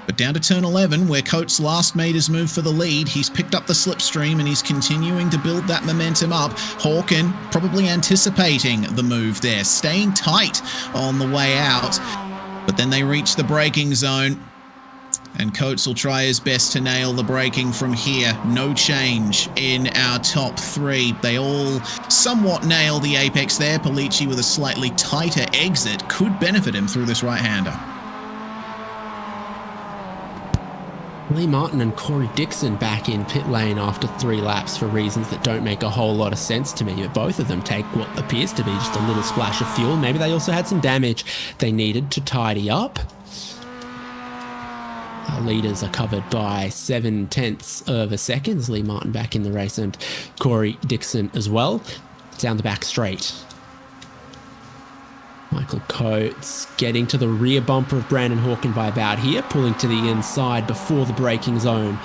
But down to turn 11, where Coates last made his move for the lead, he's picked up the slipstream and he's continuing to build that momentum up. Hawken probably anticipating the move there, staying tight on the way out. But then they reach the braking zone, and Coates will try his best to nail the braking from here. No change in our top three. They all somewhat nail the apex there. Polici with a slightly tighter exit could benefit him through this right-hander. Lee Martin and Corey Dixon back in pit lane after 3 laps for reasons that don't make a whole lot of sense to me, but both of them take what appears to be just a little splash of fuel. Maybe they also had some damage they needed to tidy up. Our leaders are covered by 0.7 of a second. Lee Martin back in the race and Corey Dixon as well. Down the back straight. Michael Coates getting to the rear bumper of Brandon Hawken by about here, pulling to the inside before the braking zone.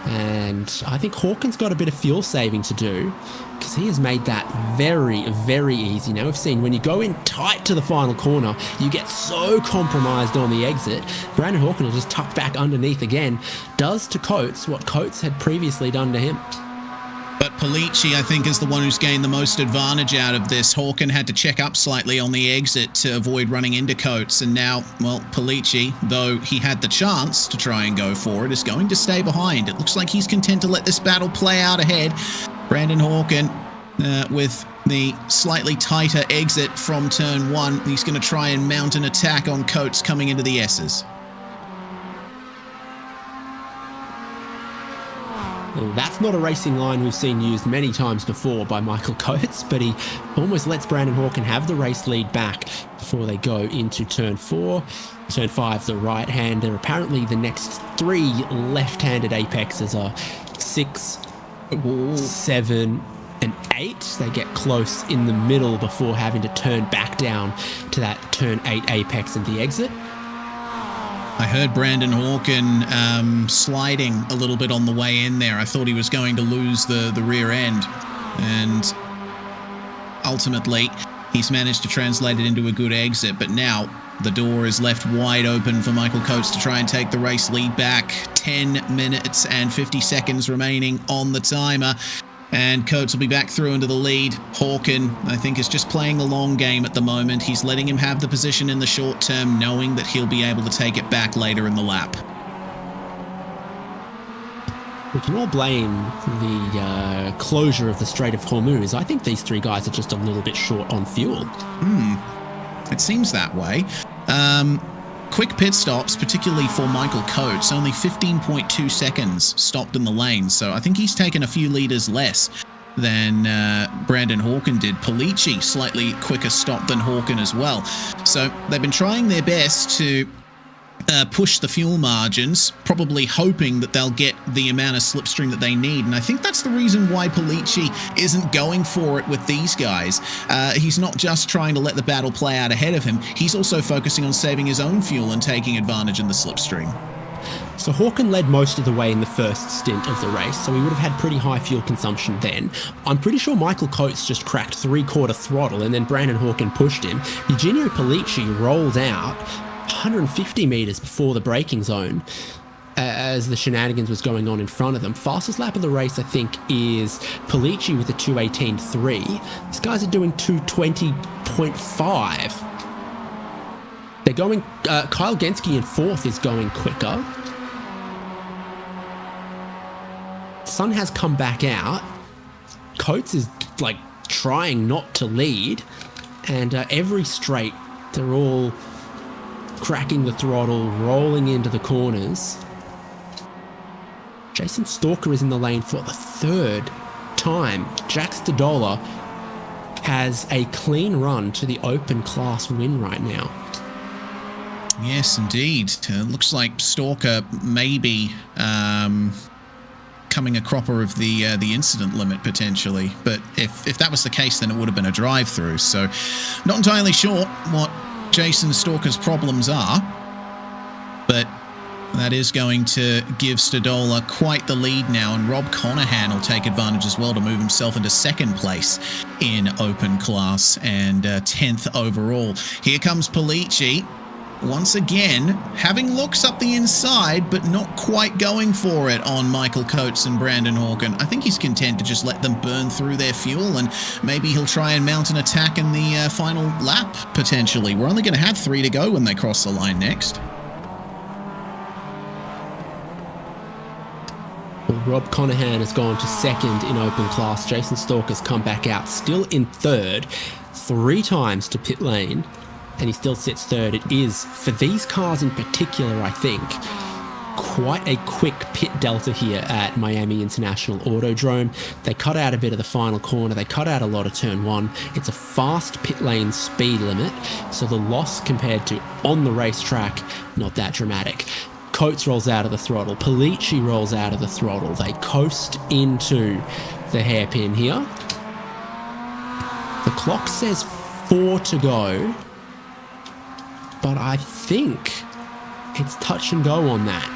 And I think Hawken's got a bit of fuel saving to do because he has made that very, very easy. Now, we've seen when you go in tight to the final corner, you get so compromised on the exit. Brandon Hawken will just tuck back underneath again, does to Coates what Coates had previously done to him. But Polici, I think, is the one who's gained the most advantage out of this. Hawken had to check up slightly on the exit to avoid running into Coates. And now, well, Polici, though he had the chance to try and go for it, is going to stay behind. It looks like he's content to let this battle play out ahead. Brandon Hawken with the slightly tighter exit from turn 1. He's going to try and mount an attack on Coates coming into the S's. Well, that's not a racing line we've seen used many times before by Michael Coates, but he almost lets Brandon Hawken have the race lead back before they go into turn 4. Turn 5, the right-hander. Apparently the next 3 left-handed apexes are 6, 7, and 8. They get close in the middle before having to turn back down to that turn 8 apex and the exit. I heard Brandon Hawken sliding a little bit on the way in there. I thought he was going to lose the rear end. And ultimately, he's managed to translate it into a good exit. But now the door is left wide open for Michael Coates to try and take the race lead back. 10 minutes and 50 seconds remaining on the timer. And Coates will be back through into the lead. Hawken, I think, is just playing the long game at the moment. He's letting him have the position in the short term, knowing that he'll be able to take it back later in the lap. We can all blame the closure of the Strait of Hormuz. I think these 3 guys are just a little bit short on fuel. It seems that way. Quick pit stops, particularly for Michael Coates, only 15.2 seconds stopped in the lane, so I think he's taken a few litres less than Brandon Hawken did. Polici, slightly quicker stop than Hawken as well. So they've been trying their best to push the fuel margins, probably hoping that they'll get the amount of slipstream that they need. And I think that's the reason why Polici isn't going for it with these guys. He's not just trying to let the battle play out ahead of him. He's also focusing on saving his own fuel and taking advantage in the slipstream. So Hawken led most of the way in the first stint of the race, so he would have had pretty high fuel consumption then. I'm pretty sure Michael Coates just cracked 3/4 throttle and then Brandon Hawken pushed him. Eugenio Polici rolled out 150 metres before the braking zone as the shenanigans was going on in front of them. Fastest lap of the race, I think, is Polici with a 2:18.3. These guys are doing 2:20.5. They're going... Kyle Genske in 4th is going quicker. Sun has come back out. Coates is, like, trying not to lead. And every straight, they're all cracking the throttle, rolling into the corners. Jason Stalker is in the lane for the 3rd time. Jack Stadola has a clean run to the open class win right now. Yes, indeed. Looks like Stalker may be coming a cropper of the incident limit potentially. But if that was the case, then it would have been a drive-through. So not entirely sure what Jason Stalker's problems are, but That is going to give Stodola quite the lead now, and Rob Conahan will take advantage as well to move himself into second place in open class and 10th overall. Here comes Polici. Once again, having looks up the inside, but not quite going for it on Michael Coates and Brandon Hawken. I think he's content to just let them burn through their fuel, and maybe he'll try and mount an attack in the final lap, potentially. We're only going to have 3 to go when they cross the line next. Well, Rob Conahan has gone to second in open class. Jason Stalker's come back out, still in third, 3 times to pit lane, and he still sits third. It is, for these cars in particular, I think, quite a quick pit delta here at Miami International Autodrome. They cut out a bit of the final corner. They cut out a lot of turn 1. It's a fast pit lane speed limit, so the loss compared to on the racetrack, not that dramatic. Coates rolls out of the throttle. Polici rolls out of the throttle. They coast into the hairpin here. The clock says 4 to go, but I think it's touch and go on that.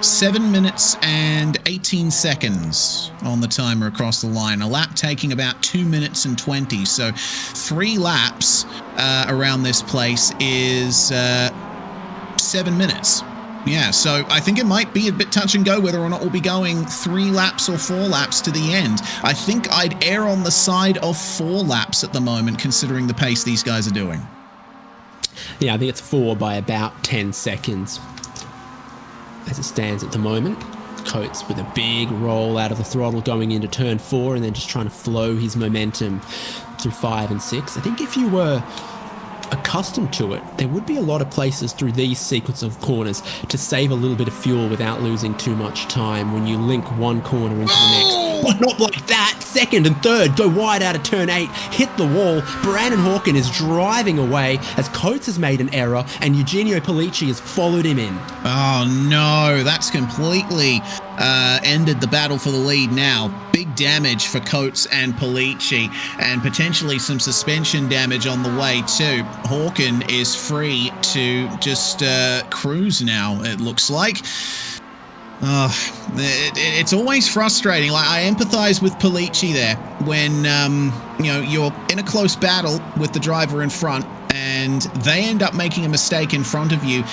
7 minutes and 18 seconds on the timer across the line. A lap taking about 2 minutes and 20. So 3 laps around this place is 7 minutes. Yeah, so I think it might be a bit touch and go whether or not we'll be going 3 laps or 4 laps to the end. I think I'd err on the side of 4 laps at the moment, considering the pace these guys are doing. Yeah, I think it's 4 by about 10 seconds as it stands at the moment. Coates with a big roll out of the throttle going into turn 4 and then just trying to flow his momentum through 5 and 6. I think if you were accustomed to it, there would be a lot of places through these sequence of corners to save a little bit of fuel without losing too much time when you link one corner into the next. But not like that. Second and third go wide out of turn 8, hit the wall. Brandon Hawken is driving away as Coates has made an error and Eugenio Polici has followed him in. Oh no, that's completely ended the battle for the lead now. Big damage for Coates and Polici, and potentially some suspension damage on the way too. Hawken is free to just cruise now, it looks like. It's always frustrating. Like, I empathize with Polici there when you're in a close battle with the driver in front and they end up making a mistake in front of you.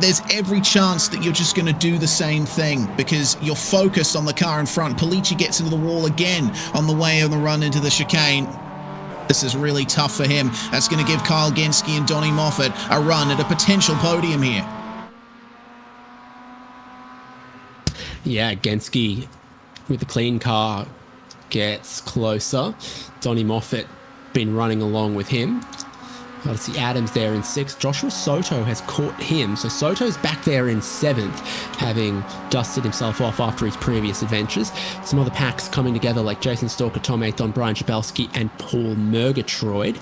There's every chance that you're just going to do the same thing because you're focused on the car in front. Polici gets into the wall again on the way on the run into the chicane. This is really tough for him. That's going to give Kyle Genske and Donnie Moffat a run at a potential podium here. Yeah, Genske with the clean car gets closer. Donnie Moffat been running along with him. Obviously Adams there in 6th. Joshua Soto has caught him. So Soto's back there in 7th, having dusted himself off after his previous adventures. Some other packs coming together like Jason Stalker, Tom Athon, Brian Jabelski, and Paul Murgatroyd.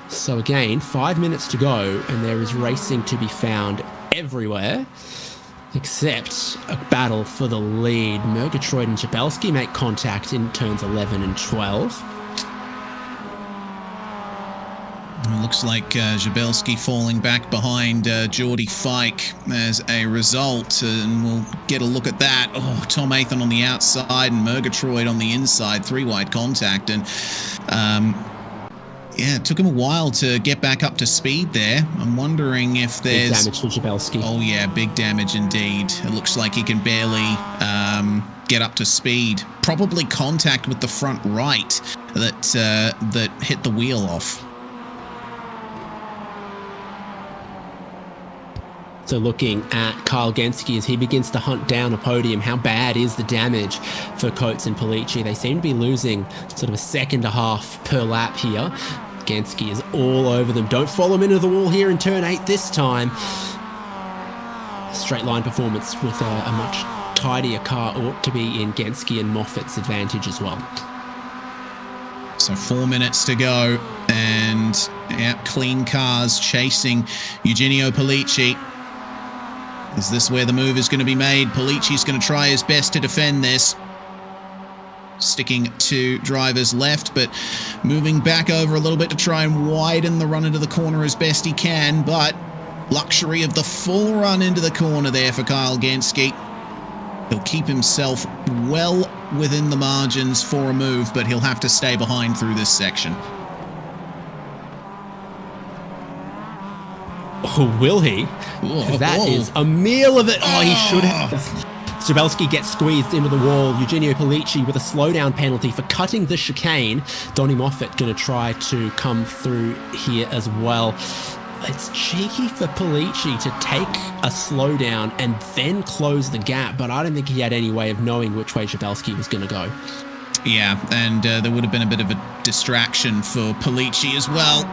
So again, 5 minutes to go, and there is racing to be found everywhere, except a battle for the lead. Murgatroyd and Jabelski make contact in turns 11 and 12. It looks like Jabelski falling back behind Geordie Fike as a result, and we'll get a look at that. Oh, Tom Athon on the outside and Murgatroyd on the inside, 3-wide contact, and yeah, it took him a while to get back up to speed there. I'm wondering if there's... Big damage for Jabelski. Oh yeah, big damage indeed. It looks like he can barely get up to speed. Probably contact with the front right that hit the wheel off. So looking at Kyle Genske as he begins to hunt down a podium, how bad is the damage for Coates and Polici? They seem to be losing sort of a second and a half per lap here. Genske is all over them. Don't follow him into the wall here in turn 8 this time. Straight line performance with a much tidier car ought to be in Genske and Moffat's advantage as well. So 4 minutes to go, and yeah, clean cars chasing Eugenio Polici. Is this where the move is going to be made? Polici's going to try his best to defend this. Sticking to driver's left, but moving back over a little bit to try and widen the run into the corner as best he can. But luxury of the full run into the corner there for Kyle Genske. He'll keep himself well within the margins for a move, but he'll have to stay behind through this section. Oh, will he? That is a meal of it. Oh, he should have. Strzelski gets squeezed into the wall. Eugenio Polici with a slowdown penalty for cutting the chicane. Donny Moffat going to try to come through here as well. It's cheeky for Polici to take a slowdown and then close the gap, but I don't think he had any way of knowing which way Strzelski was going to go. Yeah, and there would have been a bit of a distraction for Polici as well.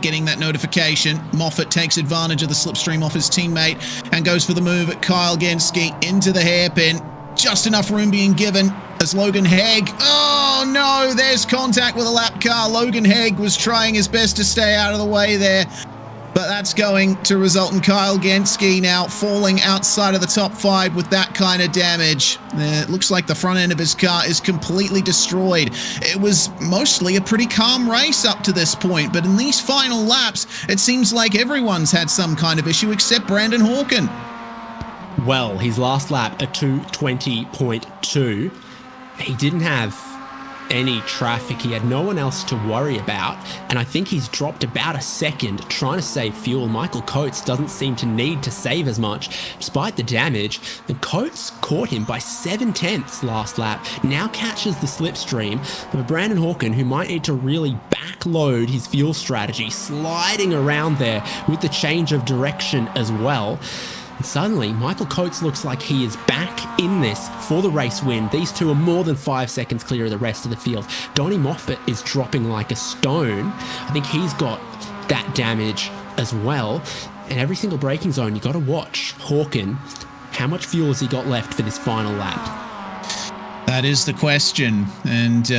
Getting that notification, Moffat takes advantage of the slipstream off his teammate and goes for the move at Kyle Genske into the hairpin. Just enough room being given as Logan Haig. Oh no, there's contact with a lap car. Logan Haig was trying his best to stay out of the way there, but that's going to result in Kyle Genske now falling outside of the top 5 with that kind of damage. It looks like the front end of his car is completely destroyed. It was mostly a pretty calm race up to this point, but in these final laps, it seems like everyone's had some kind of issue except Brandon Hawken. Well, his last lap, a 2:20.2. He didn't have any traffic. He had no one else to worry about. And I think he's dropped about a second trying to save fuel. Michael Coates doesn't seem to need to save as much despite the damage. And Coates caught him by 7/10 last lap. Now catches the slipstream of Brandon Hawken, who might need to really backload his fuel strategy, sliding around there with the change of direction as well. And suddenly, Michael Coates looks like he is back in this for the race win. These two are more than 5 seconds clear of the rest of the field. Donny Moffat is dropping like a stone. I think he's got that damage as well. And every single braking zone, you got to watch Hawken. How much fuel has he got left for this final lap? That is the question. And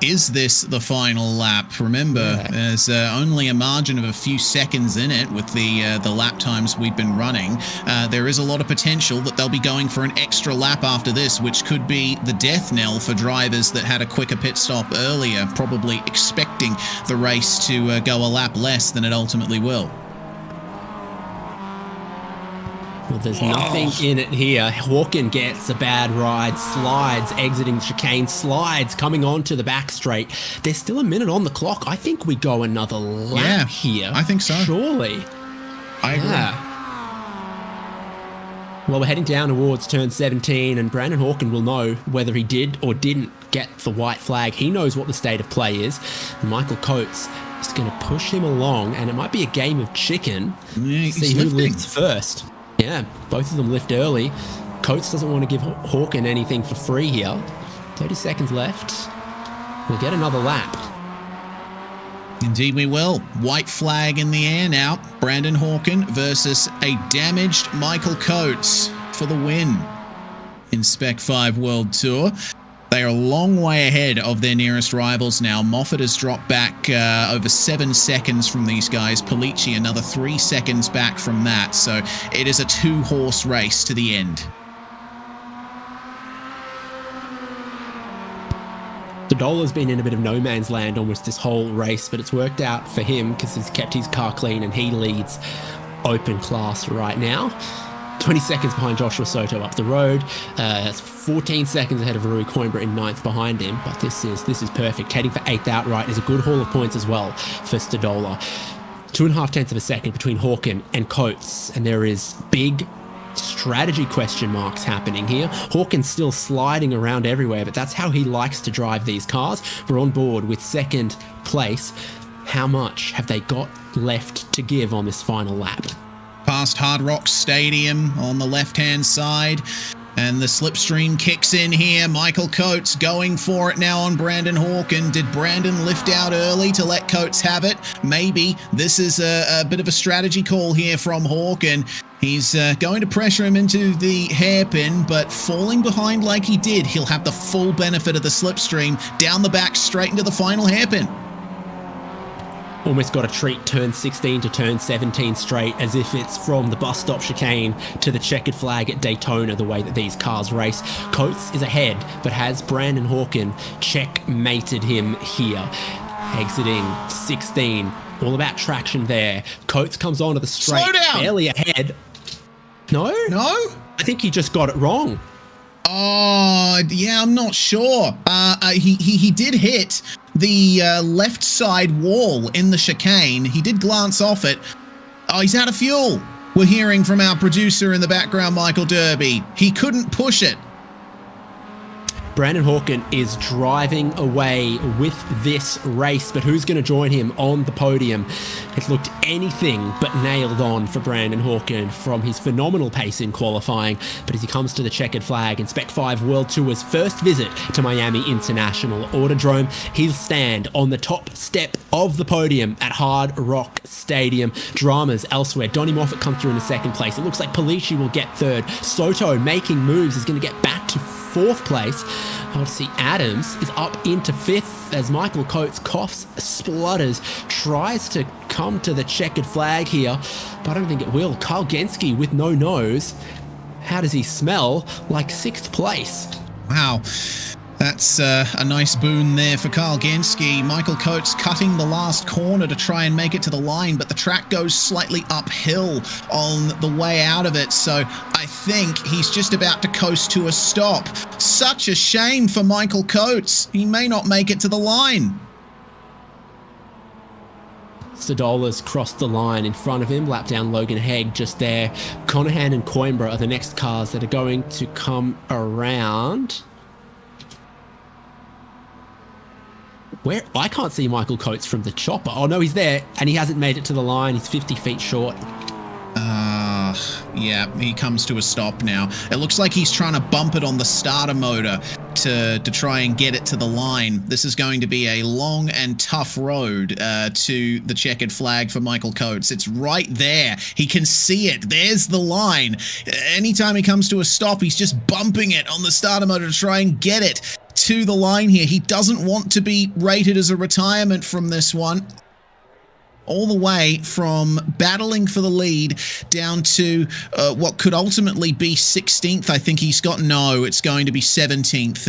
is this the final lap? Remember, there's only a margin of a few seconds in it with the lap times we've been running. There is a lot of potential that they'll be going for an extra lap after this, which could be the death knell for drivers that had a quicker pit stop earlier, probably expecting the race to go a lap less than it ultimately will. Well, there's nothing in it here. Hawken gets a bad ride, slides, exiting the chicane, slides, coming onto the back straight. There's still a minute on the clock. I think we go another lap here. I think so. Surely. I agree. Well, we're heading down towards turn 17, and Brandon Hawken will know whether he did or didn't get the white flag. He knows what the state of play is. And Michael Coates is going to push him along, and it might be a game of chicken. Yeah, see who lifts first. Yeah, both of them lift early. Coates doesn't want to give Hawken anything for free here. 30 seconds left. We'll get another lap. Indeed we will. White flag in the air now. Brandon Hawken versus a damaged Michael Coates for the win in Spec-5 World Tour. They are a long way ahead of their nearest rivals now. Moffat has dropped back over 7 seconds from these guys. Polici another 3 seconds back from that. So it is a 2-horse race to the end. Stadola's been in a bit of no man's land almost this whole race, but it's worked out for him because he's kept his car clean and he leads open class right now. 20 seconds behind Joshua Soto up the road. That's 14 seconds ahead of Rui Coimbra in 9th behind him. But this is perfect. Heading for 8th outright is a good haul of points as well for Stadola. 2.5 tenths of a second between Hawken and Coates. And there is big strategy question marks happening here. Hawken's still sliding around everywhere, but that's how he likes to drive these cars. We're on board with 2nd place. How much have they got left to give on this final lap? Past Hard Rock Stadium on the left-hand side. And the slipstream kicks in here. Michael Coates going for it now on Brandon Hawken. Did Brandon lift out early to let Coates have it? Maybe. This is a bit of a strategy call here from Hawken. He's going to pressure him into the hairpin, but falling behind like he did, he'll have the full benefit of the slipstream down the back straight into the final hairpin. Almost got a treat turn 16 to turn 17 straight, as if it's from the bus stop chicane to the checkered flag at Daytona, the way that these cars race. Coates is ahead, but has Brandon Hawken checkmated him here. Exiting 16, All about traction there. Coates comes onto the straight, Slow down. barely ahead. No? I think he just got it wrong. Oh, yeah, I'm not sure. He did hit the left side wall in the chicane. He did glance off it. Oh, he's out of fuel. We're hearing from our producer in the background, Michael Derby. He couldn't push it. Brandon Hawken is driving away with this race, but who's going to join him on the podium? It looked anything but nailed on for Brandon Hawken from his phenomenal pace in qualifying, but as he comes to the checkered flag in Spec-5 World Tour's first visit to Miami International Autodrome, he'll stand on the top step of the podium at Hard Rock Stadium. Dramas elsewhere. Donnie Moffat comes through in the second place. It looks like Polici will get third. Soto making moves is going to get back to fourth place. Odyssey Adams is up into fifth as Michael Coates coughs, splutters, tries to come to the checkered flag here, but I don't think it will. Kyle Genske with no nose. How does he smell? Like sixth place. Wow. That's a nice boon there for Kyle Genske. Michael Coates cutting the last corner to try and make it to the line, but the track goes slightly uphill on the way out of it, so I think he's just about to coast to a stop. Such a shame for Michael Coates. He may not make it to the line. Sadola's crossed the line in front of him, lap down Logan Haig just there. Conahan and Coimbra are the next cars that are going to come around. Where I can't see Michael Coates from the chopper. Oh no, he's there, and he hasn't made it to the line. He's 50 feet short. Yeah, he comes to a stop now. It looks like he's trying to bump it on the starter motor to try and get it to the line. This is going to be a long and tough road to the checkered flag for Michael Coates. It's right there. He can see it. There's the line. Anytime he comes to a stop, he's just bumping it on the starter motor to try and get it to the line here. He doesn't want to be rated as a retirement from this one. All the way from battling for the lead down to what could ultimately be 16th. I think he's got, no, it's going to be 17th.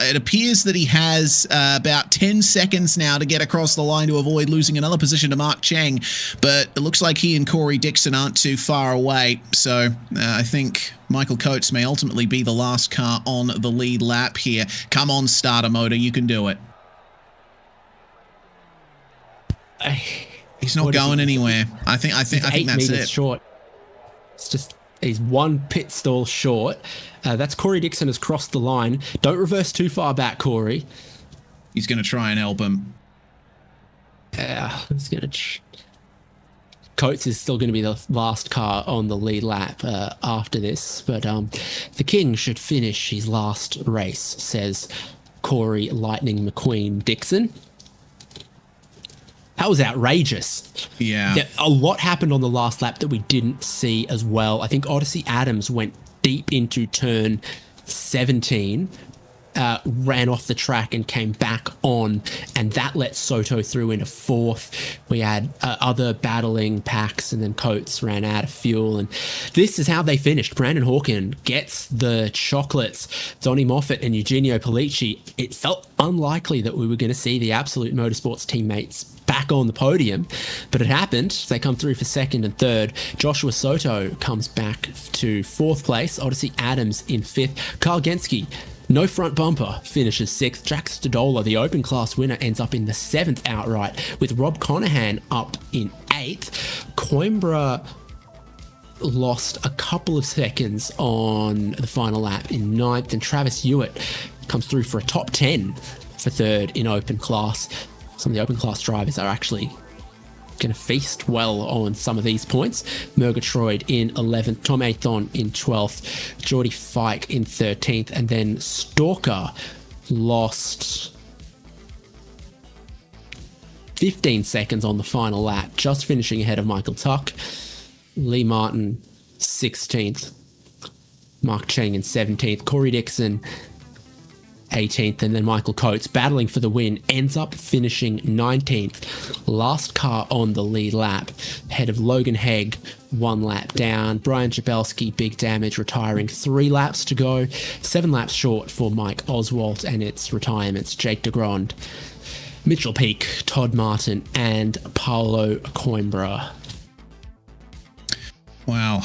It appears that he has about 10 seconds now to get across the line to avoid losing another position to Mark Cheng, but it looks like he and Corey Dixon aren't too far away. So I think Michael Coates may ultimately be the last car on the lead lap here. Come on, starter motor, you can do it. He's not going anywhere. I think that's 8 meters it. Short. It's just, he's one pit stall short. That's Corey Dixon has crossed the line. Don't reverse too far back, Corey. He's going to try and help him. He's going to. Coates is still going to be the last car on the lead lap after this, but the King should finish his last race, says Corey Lightning McQueen Dixon. That was outrageous. Yeah. A lot happened on the last lap that we didn't see as well. I think Odyssey Adams went deep into turn 17, ran off the track and came back on, and that let Soto through into fourth. We had other battling packs, and then Coates ran out of fuel, and this is how they finished. Brandon Hawken gets the chocolates. Donnie Moffat and Eugenio Polici. It felt unlikely that we were going to see the Absolute Motorsports teammates back on the podium, but it happened. They come through for second and third. Joshua Soto comes back to fourth place. Odyssey Adams in fifth. Kyle Genske, no front bumper, finishes sixth. Jack Stadola, the open class winner, ends up in the seventh outright, with Rob Conahan up in eighth. Coimbra lost a couple of seconds on the final lap in ninth, and Travis Hewitt comes through for a top 10 for third in open class. Some of the open class drivers are actually going to feast well on some of these points. Murgatroyd in 11th, Tom Athon in 12th, Geordie Fike in 13th, and then Stalker lost 15 seconds on the final lap, just finishing ahead of Michael Tuck. Lee Martin 16th, Mark Cheng in 17th, Corey Dixon 18th, and then Michael Coates battling for the win ends up finishing 19th. Last car on the lead lap, ahead of Logan Haig, 1 lap down. Brian Jabelski, big damage, retiring 3 laps to go. 7 laps short for Mike Oswalt and its retirements. Jake DeGrond Mitchell Peak, Todd Martin, and Paolo Coimbra. Wow.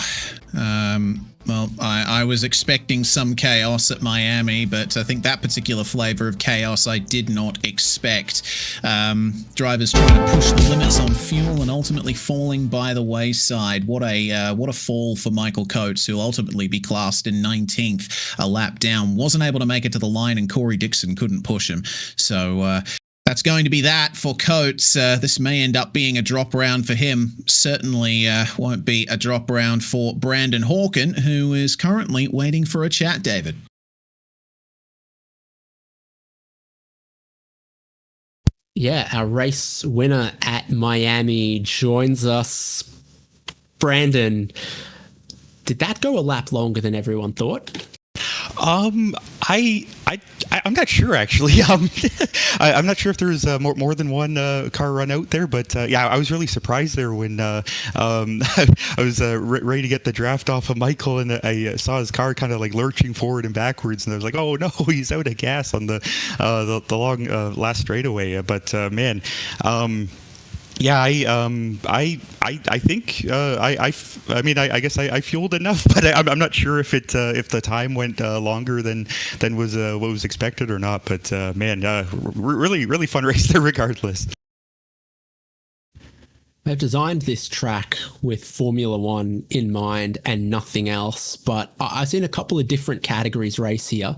Well, I was expecting some chaos at Miami, but I think that particular flavor of chaos I did not expect. Drivers trying to push the limits on fuel and ultimately falling by the wayside. What a fall for Michael Coates, who'll ultimately be classed in 19th, a lap down. Wasn't able to make it to the line, and Corey Dixon couldn't push him. So that's going to be that for Coates. This may end up being a drop round for him. Certainly won't be a drop round for Brandon Hawken, who is currently waiting for a chat, David. Yeah, our race winner at Miami joins us. Brandon, did that go a lap longer than everyone thought? I'm not sure actually. I'm not sure if there's more than one car run out there, but yeah, I was really surprised there when I was ready to get the draft off of Michael, and I saw his car kind of like lurching forward and backwards, and I was like, oh no, he's out of gas on the long last straightaway. But man. Yeah, I think I guess I fueled enough, but I'm not sure if the time went longer than was what was expected or not. But man, really fun race there regardless. They've designed this track with Formula One in mind and nothing else, but I've seen a couple of different categories race here,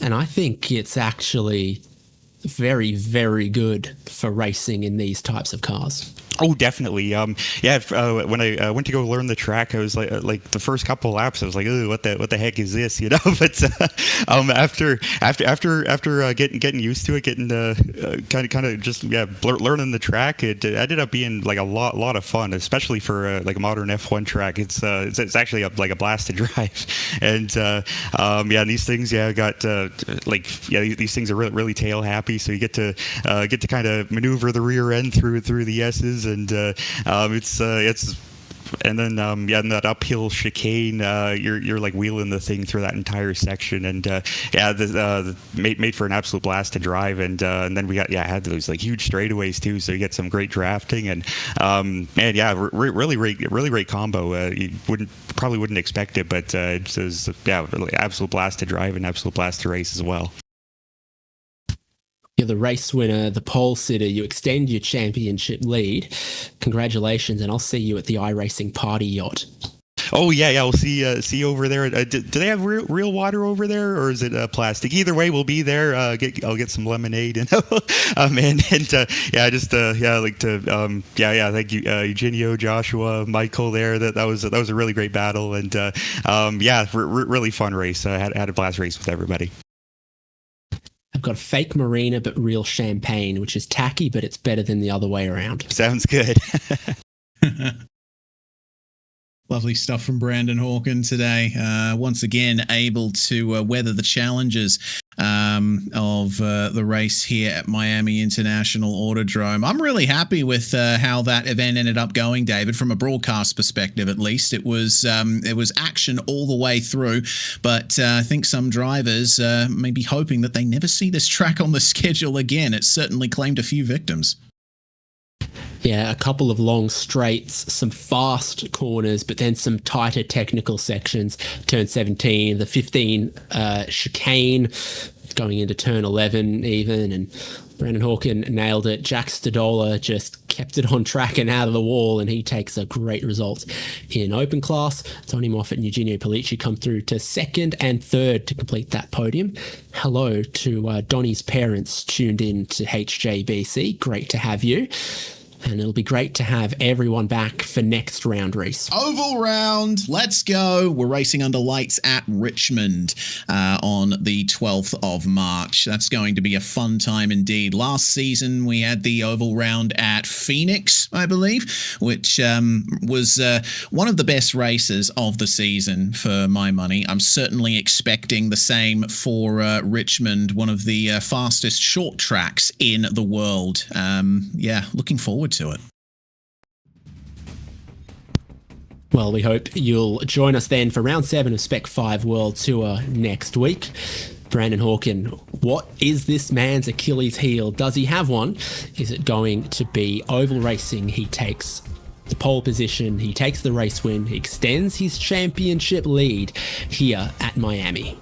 and I think it's actually very, very good for racing in these types of cars. Oh, definitely. When I went to go learn the track, I was like the first couple of laps, I was like, "Ooh, what the heck is this?" You know. But after getting used to it, getting kind of just learning the track, it ended up being like a lot of fun, especially for like a modern F1 track. It's actually like a blast to drive, and these things got these things are really tail happy, so you get to kind of maneuver the rear end through the S's. And it's and then in that uphill chicane, you're like wheeling the thing through that entire section, and made for an absolute blast to drive. And then we had those like huge straightaways too, so you get some great drafting. And really great combo. You probably wouldn't expect it, but it's really absolute blast to drive and absolute blast to race as well. You're the race winner, the pole sitter. You extend your championship lead. Congratulations, and I'll see you at the iRacing party yacht. Oh yeah, we'll see you over there. Do they have real water over there, or is it plastic? Either way, we'll be there. I'll get some lemonade, Thank you, Eugenio, Joshua, Michael. There, that was a really great battle, and really fun race. I had a blast race with everybody. I've got a fake marina but real champagne, which is tacky, but it's better than the other way around. Sounds good. Lovely stuff from Brandon Hawken today. Once again, able to weather the challenges of the race here at Miami International Autodrome. I'm really happy with how that event ended up going, David, from a broadcast perspective at least. It was action all the way through, but I think some drivers may be hoping that they never see this track on the schedule again. It certainly claimed a few victims. Yeah, a couple of long straights, some fast corners, but then some tighter technical sections. Turn 17, the 15 chicane, going into turn 11 even, and Brandon Hawken nailed it. Jack Stadola just kept it on track and out of the wall, and he takes a great result in open class. Tony Moffat and Eugenio Pellicci come through to second and third to complete that podium. Hello to Donnie's parents tuned in to HJBC. Great to have you. And it'll be great to have everyone back for next round, Reese. Oval round, let's go. We're racing under lights at Richmond on the 12th of March. That's going to be a fun time indeed. Last season, we had the oval round at Phoenix, I believe, which was one of the best races of the season for my money. I'm certainly expecting the same for Richmond, one of the fastest short tracks in the world. Looking forward to it. Well, we hope you'll join us then for round 7 of Spec-5 World Tour next week. Brandon Hawken, what is this man's Achilles heel? Does he have one? Is it going to be oval racing? He takes the pole position, he takes the race win, he extends his championship lead here at Miami.